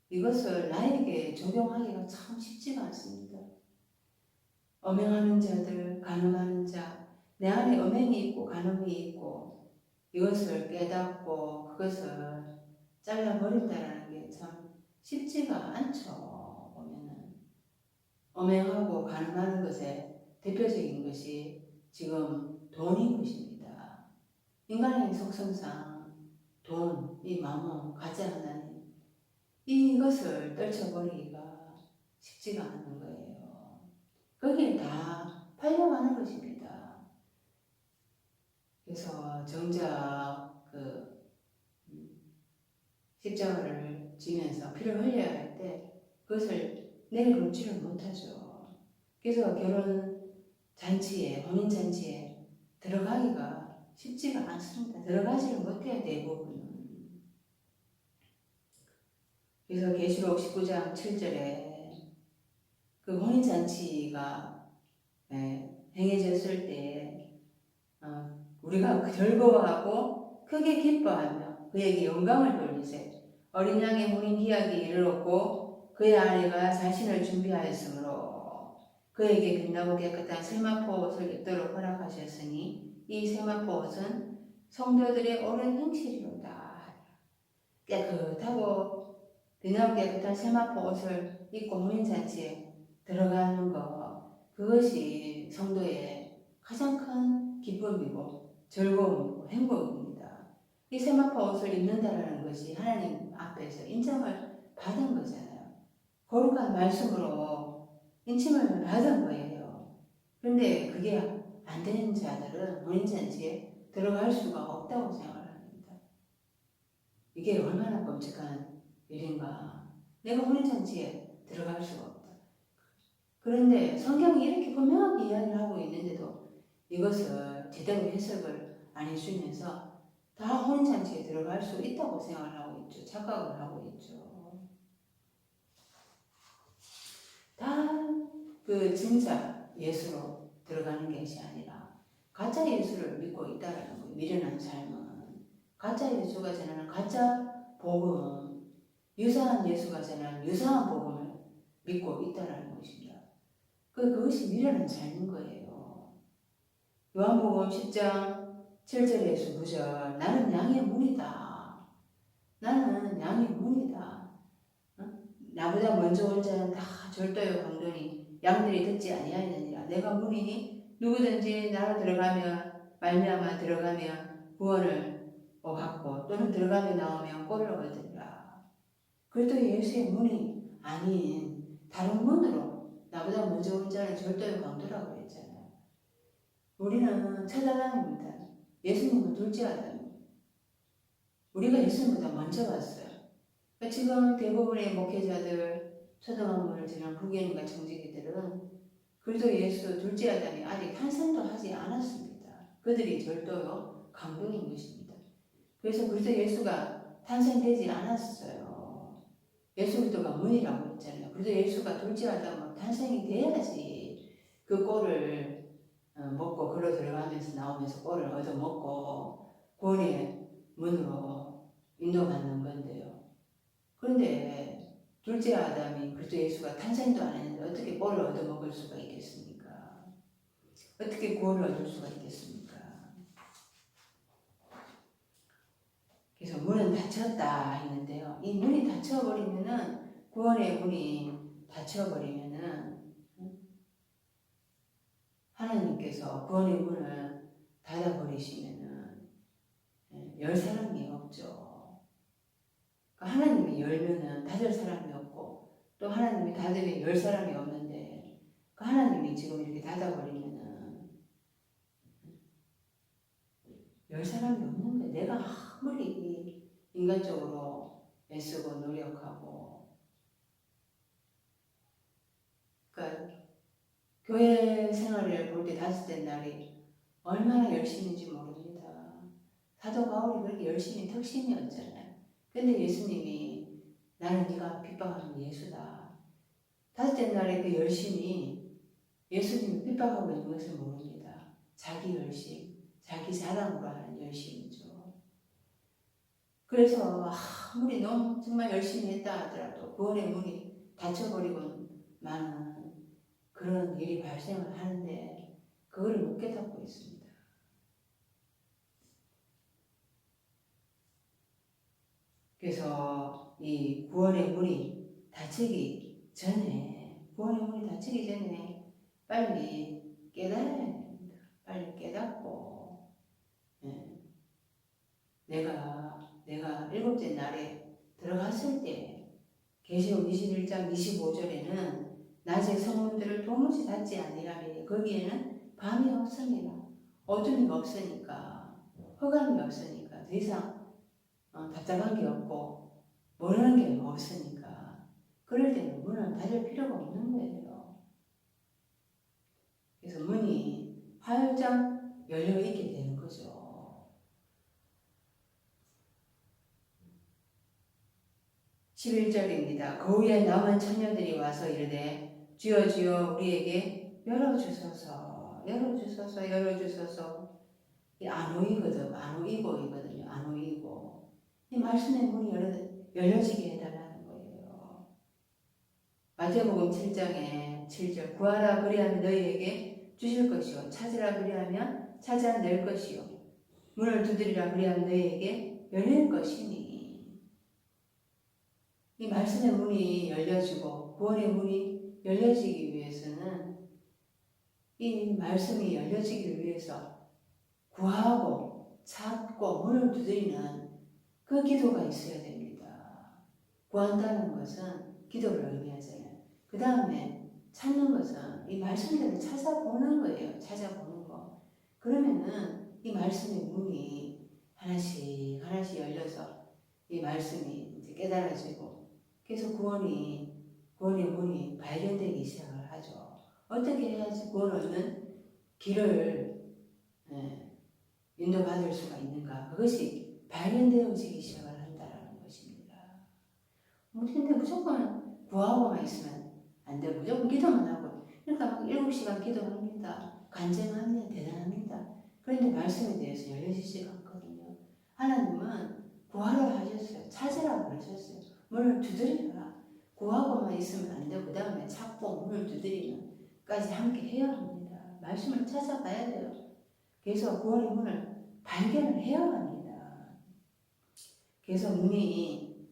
이것을 나에게 적용하기가 참 쉽지가 않습니다. 엄행하는 자들, 간음하는 자, 내 안에 엄행이 있고 간음이 있고 이것을 깨닫고 그것을 잘라버린다는 게 참 쉽지가 않죠. 보면은 엄행하고 간음하는 것의 대표적인 것이 지금 돈인 것입니다. 인간의 속성상 돈, 이 마몬, 가짜 하나님 이것을 떨쳐버리기가 쉽지가 않은 거예요. 거기에 다 팔려가는 것입니다. 그래서 정작 십자가를 지면서 피를 흘려야 할 때 그것을 내려놓지를 못하죠. 그래서 결혼 잔치에, 혼인 잔치에 들어가기가 쉽지가 않습니다. 들어가지를 못해요, 대부분은. 그래서 계시록 19장 7절에 그 혼인 잔치가 행해졌을 때 우리가 즐거워하고 크게 기뻐하며 그에게 영광을 돌리세. 어린 양의 혼인 기약이 이르렀고 그의 아내가 자신을 준비하였으므로 그에게 빛나고 깨끗한 세마포 옷을 입도록 허락하셨으니 이 세마포 옷은 성도들의 옳은 행실이로다. 깨끗하고 빛나고 깨끗한 세마포 옷을 입고 혼인잔치에 들어가는 것, 그것이 성도의 가장 큰 기쁨이고 즐거움이고 행복입니다. 이 세마포 옷을 입는다는 것이 하나님 앞에서 인정을 받은 거잖아요. 거룩한 말씀으로 인침을 받은 거예요. 그런데 그게 안 되는 자들은 혼인잔치에 들어갈 수가 없다고 생각을 합니다. 이게 얼마나 끔찍한 일인가. 내가 혼인잔치에 들어갈 수가 없다. 그런데 성경이 이렇게 분명하게 이야기를 하고 있는데도 이것을 제대로 해석을 안 해주면서 다 혼인잔치에 들어갈 수 있다고 생각을 하고 있죠. 착각을 하고 있죠. 다 그 진짜 예수로 들어가는 것이 아니라 가짜 예수를 믿고 있다라는 거예요. 미련한 삶은. 가짜 예수가 전하는 가짜 복음, 유사한 예수가 전하는 유사한 복음을 믿고 있다라는 것입니다. 그것이 미련한 삶인 거예요. 요한복음 10장 7절에서 9절 나는 양의 문이다. 나는 양의 문이다. 나보다 먼저 온 자는 다 절도요 강도니 양들이 듣지 아니하느니라. 내가 문이니 누구든지 나로 들어가면 말미암아 들어가면 구원을 얻고 또는 들어가며 나오면 꼴을 얻으리라. 그래도 예수의 문이 아닌 다른 문으로 나보다 먼저 온 자는 절도요 강도라고 했잖아요. 우리는 첫 아담입니다. 예수님은 둘째 아담입니다. 우리가 예수님보다 먼저 왔어요. 그러니까 지금 대부분의 목회자들, 초등학문을 지난 부교인과 청지기들은 그리스도 예수 둘째 아담이 아직 탄생도 하지 않았습니다. 그들이 절도요 강도인 것입니다. 그래서 그리스도 예수가 탄생되지 않았어요. 예수 그리스도가 문이라고 했잖아요. 그래서 예수가 둘째 아담은 탄생이 돼야지 그 꼴을 먹고 걸어 들어가면서 나오면서 꼴을 얻어먹고 구원의 문으로 인도받는 건데요. 그런데 둘째 아담이 그리스도 예수가 탄생도 안 했는데 어떻게 꼴을 얻어먹을 수가 있겠습니까? 어떻게 구원을 얻을 수가 있겠습니까? 그래서 문은 닫혔다 했는데요. 이 문이 닫혀버리면은 구원의 문이 닫혀버리면은 하나님께서 구원의 문을 닫아버리시면은 열 사람이 없죠. 하나님이 열면은 닫을 사람이 없고 또 하나님이 닫으면 열 사람이 없는데 하나님이 지금 이렇게 닫아버리면은 열 사람이 없는 거예요. 내가 아무리 인간적으로 애쓰고 노력하고 그러니까 교회 생활을 볼 때 다섯 된 날이 얼마나 열심인지 모릅니다. 사도 바울이 그렇게 열심히 턱심이었잖아요. 근데 예수님이 나는 네가 핍박하는 예수다. 다섯 된 날에 그 열심이 예수님이 핍박하고 있는 것을 모릅니다. 자기 열심, 자기 자랑으로 하는 열심이죠. 그래서 아무리 너무 정말 열심히 했다 하더라도 구원의 문이 닫혀버리고만은 그런 일이 발생을 하는데 그거를 못 깨닫고 있습니다. 그래서 이 구원의 문이 닫히기 전에 빨리 깨달아야 됩니다. 빨리 깨닫고 내가 일곱째 날에 들어갔을 때 계시록 21장 25절에는 낮에 성문들을 도무지 닫지 아니하니 거기에는 밤이 없습니다. 어둠이 없으니까 흑암이 없으니까 더 이상 답답한 게 없고 모르는 게 없으니까 그럴 때는 문을 닫을 필요가 없는 거예요. 그래서 문이 활짝 열려 있게 되는 거죠. 11절입니다. 거기에 남은 처녀들이 와서 이르되 주여 주여 우리에게 열어주소서 열어주소서 열어주소서. 안 오이거든요. 안 오이고 이 말씀의 문이 열려지게 해달라는 거예요. 마태복음 7장에 7절 구하라 그리하면 너희에게 주실 것이요 찾으라 그리하면 찾아낼 것이요 문을 두드리라 그리하면 너희에게 열릴 것이니. 이 말씀의 문이 열려지고 구원의 문이 열려지기 위해서는 이 말씀이 열려지기 위해서 구하고 찾고 문을 두드리는 그 기도가 있어야 됩니다. 구한다는 것은 기도를 의미하잖아요. 그 다음에 찾는 것은 이 말씀대로 찾아보는 거예요. 찾아보는 거. 그러면은 이 말씀의 문이 하나씩 열려서 이 말씀이 이제 깨달아지고 그래서 구원의 문이 발견되기 시작을 하죠. 어떻게 해야지 구원 얻는 길을 인도받을 수가 있는가? 그것이 발견되어지기 시작을 한다는 것입니다. 근데 무조건 구하고만 있으면 안 되고 무조건 기도만 하고 그러니까 7시간 기도합니다. 간증합니다. 대단합니다. 그런데 말씀에 대해서 열려지지가 않거든요. 하나님은 구하라 하셨어요. 찾으라고 그러셨어요. 문을 두드리라. 구하고만 있으면 안 되고 그 다음에 찾고 문을 두드리면까지 함께 해야 합니다. 말씀을 찾아가야 돼요. 그래서 구원의 문을 발견을 해야 합니다. 그래서 눈이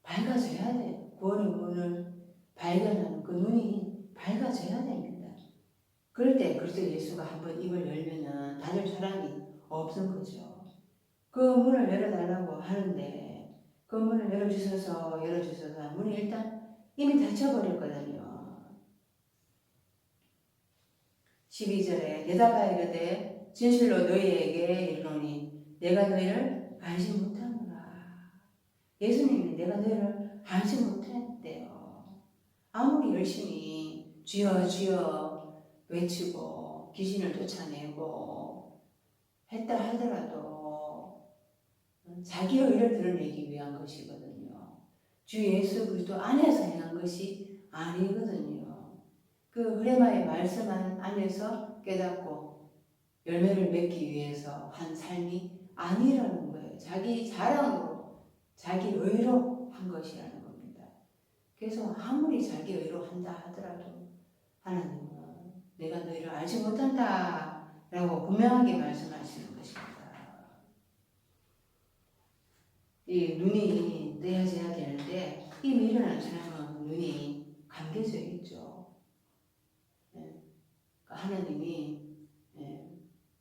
밝아져야 돼요. 구원의 문을 발견하는 그 눈이 밝아져야 됩니다. 그럴 때 그리스도 예수가 한번 입을 열면은 닫을 사람이 없는 거죠. 그 문을 열어달라고 하는데 그 문을 열어주셔서 문이 일단 이미 닫혀버렸거든요. 12절에 대답하여 이르되 진실로 너희에게 이르노니 내가 너희를 알지 못하노라. 예수님이 내가 너희를 알지 못했대요. 아무리 열심히 주여 주여 외치고 귀신을 쫓아내고 했다 하더라도 자기 의를 드러내기 위한 것이거든요. 주 예수 그리스도 안에서 행한 것이 아니거든요. 그 흐레마의 말씀 안에서 깨닫고 열매를 맺기 위해서 한 삶이 아니라는 거예요. 자기 자랑으로 자기 의로 한 것이라는 겁니다. 그래서 아무리 자기 의로 한다 하더라도 하나님은 내가 너희를 알지 못한다 라고 분명하게 말씀하시는 것입니다. 이 눈이 떼어져야 되는데 이 미련한 사람은 눈이 감겨져 있죠. 하나님이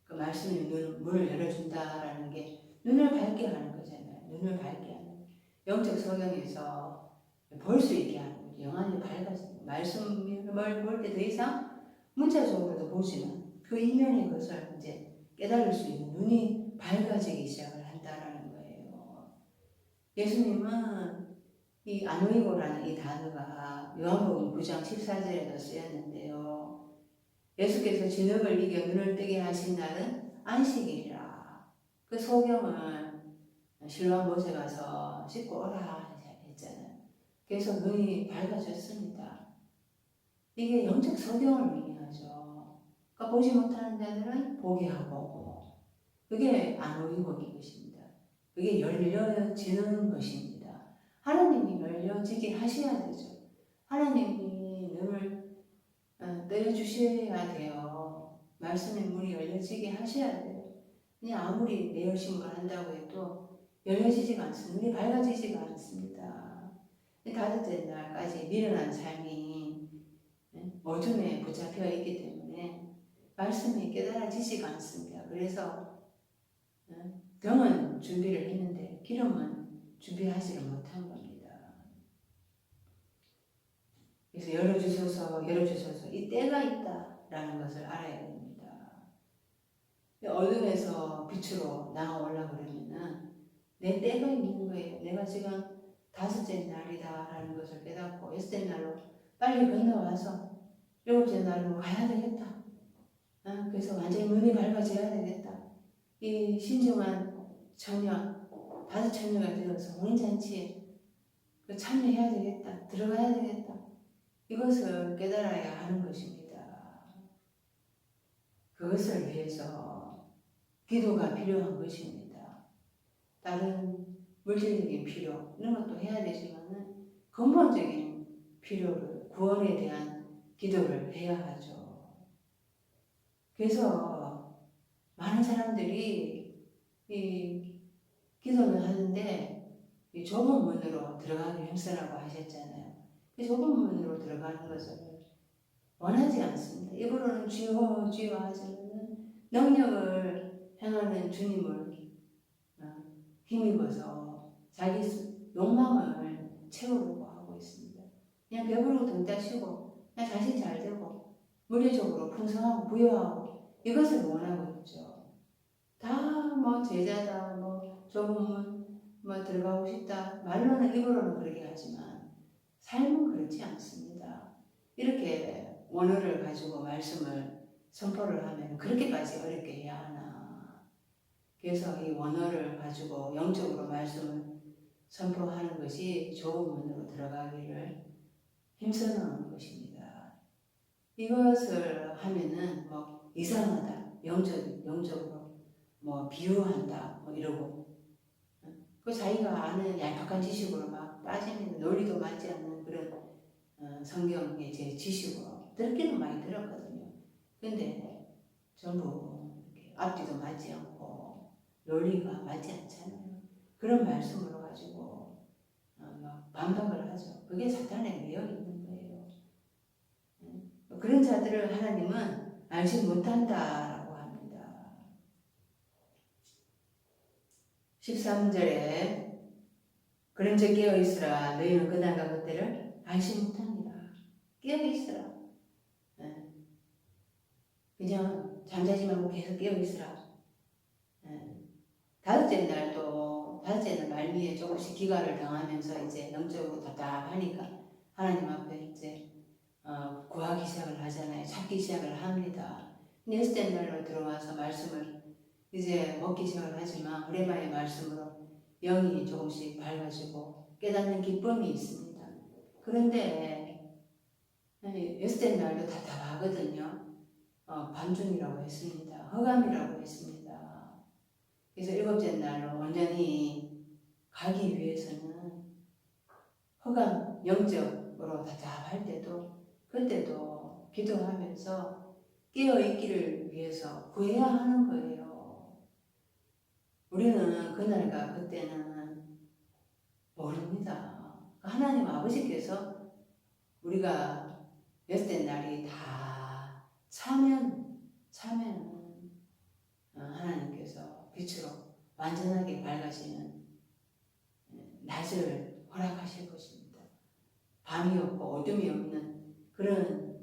그 말씀의 문을 열어준다라는 게 눈을 밝게 하는 거잖아요. 눈을 밝게 하는. 영적 성경에서 볼 수 있게 하는 거죠. 영안이 밝아지는 말씀을 볼 때 더 이상 문자적으로도 보지만 그 이면의 것을 이제 깨달을 수 있는 눈이 밝아지기 시작을 한다라는 거예요. 예수님은 이 아노이고라는 이 단어가 요한복음 9장 14절에도 쓰였는데요. 예수께서 진흙을 이겨 눈을 뜨게 하신 날은 안식일이라. 그 소경을 실로암 못에 가서 씻고 오라 했잖아요. 그래서 눈이 밝아졌습니다. 이게 영적 소경을 의미하죠. 그러니까 보지 못하는 자들은 보게 하고, 그게 안오이고인 것입니다. 그게 열려지는 것입니다. 하나님이 열려지게 하셔야 되죠. 하나님이 눈을 떠주셔야 돼요. 말씀의 문이 열려지게 하셔야 돼요. 그냥 아무리 내 열심으로 한다고 해도 열려지지가 않습니다. 눈이 밝아지지가 않습니다. 다섯째 날까지 미련한 삶이 어둠에 붙잡혀 있기 때문에 말씀이 깨달아지지가 않습니다. 그래서 등은 준비를 했는데 기름은 준비하지를 못한 겁니다. 그래서 열어주셔서 이 때가 있다라는 것을 알아야 됩니다. 어둠에서 빛으로 나아오려고 그러면은 내 때가 있는 거예요. 내가 지금 다섯째 날이다라는 것을 깨닫고 여섯째 날로 빨리 건너와서 일곱째 날로 가야 되겠다. 그래서 완전히 눈이 밝아져야 되겠다. 이 신중한 처녀, 다섯 처녀가 되어서 혼인잔치에 참여해야 되겠다. 들어가야 되겠다. 이것을 깨달아야 하는 것입니다. 그것을 위해서 기도가 필요한 것입니다. 다른 물질적인 필요 이런 것도 해야 되지만은 근본적인 필요를 구원에 대한 기도를 해야 하죠. 그래서 많은 사람들이 이 기도는 하는데 이 좁은 문으로 들어가기 힘쓰라고 하셨잖아요. 그 좁은 문으로 들어가는 것을 원하지 않습니다. 입으로는 주여 주여 하지만 능력을 행하는 주님을 힘입어서 자기 욕망을 채우려고 하고 있습니다. 그냥 배부르고 등 따시고 그냥 자신 잘 되고 물리적으로 풍성하고 부유하고 이것을 원하고 있죠. 다 뭐 제자다 뭐 좁은 문 들어가고 싶다 말로는 입으로는 그렇게 하지만 삶은 그렇지 않습니다. 이렇게 원어를 가지고 말씀을 선포를 하면 그렇게까지 어렵게 해야 하나. 그래서 이 원어를 가지고 영적으로 말씀을 선포하는 것이 좁은 문으로 들어가기를 힘쓰는 것입니다. 이것을 하면은 뭐 이상하다, 영적으로 뭐 비유한다, 뭐 이러고 그 자기가 아는 얄팍한 지식으로 막 빠지는 논리도 맞지 않는 그런 성경의 제 지식으로 듣기는 많이 들었거든요. 근데 전부 이렇게 앞뒤도 맞지 않고 논리가 맞지 않잖아요. 그런 말씀으로 가지고 막 반박을 하죠. 그게 사탄에 매여 있는 거예요. 그런 자들을 하나님은 알지 못한다라고 합니다. 13절에 그런즉 깨어있으라 너희는 그날과 그때를 알지 못합니다. 깨어있으라. 그냥 잠자지 말고 계속 깨어있으라. 다섯째 날 말미에 조금씩 기가를 당하면서 이제 영적으로 답답하니까 하나님 앞에 이제 구하기 시작을 하잖아요. 찾기 시작을 합니다. 여섯째 날로 들어와서 말씀을 이제 먹기 시작을 하지만 오랜만에 말씀으로 영이 조금씩 밝아지고 깨닫는 기쁨이 있습니다. 그런데 여섯째 날도 답답하거든요. 반중이라고 했습니다. 허감이라고 했습니다. 그래서 일곱째 날로 완전히 가기 위해서는 허감, 영적으로 답답할 때도 그때도 기도하면서 깨어있기를 위해서 구해야 하는 거예요. 우리는 그날과 그때는 모릅니다. 하나님 아버지께서 우리가 여섯째 날이 다 차면 하나님께서 빛으로 완전하게 밝아지는 낮을 허락하실 것입니다. 밤이 없고 어둠이 없는 그런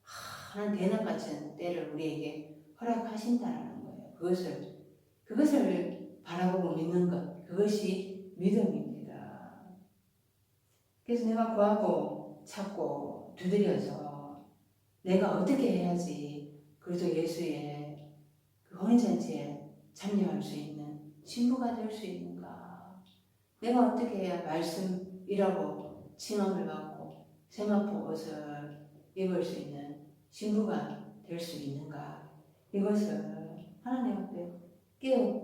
하나님 대낮 같은 때를 우리에게 허락하신다라는 거예요. 그것을 바라보고 믿는 것, 그것이 믿음입니다. 그래서 내가 구하고 찾고 두드려서 내가 어떻게 해야지 그리스도 예수의 그 혼인잔치에 참여할 수 있는 신부가 될 수 있는가? 내가 어떻게 해야 말씀이라고 칭함을 받고 세마포 옷을 입을 수 있는 신부가 될 수 있는가? 이것을 하나님 앞에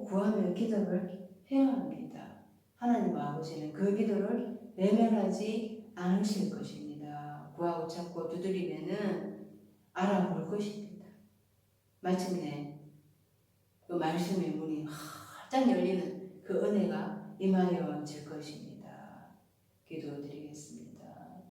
구하며 기도를 해야 합니다. 하나님 아버지는 그 기도를 외면하지 않으실 것입니다. 구하고 찾고 두드리면은 알아볼 것입니다. 마침내 그 말씀의 문이 활짝 열리는 그 은혜가 임하여 질 것입니다. 기도드립니다.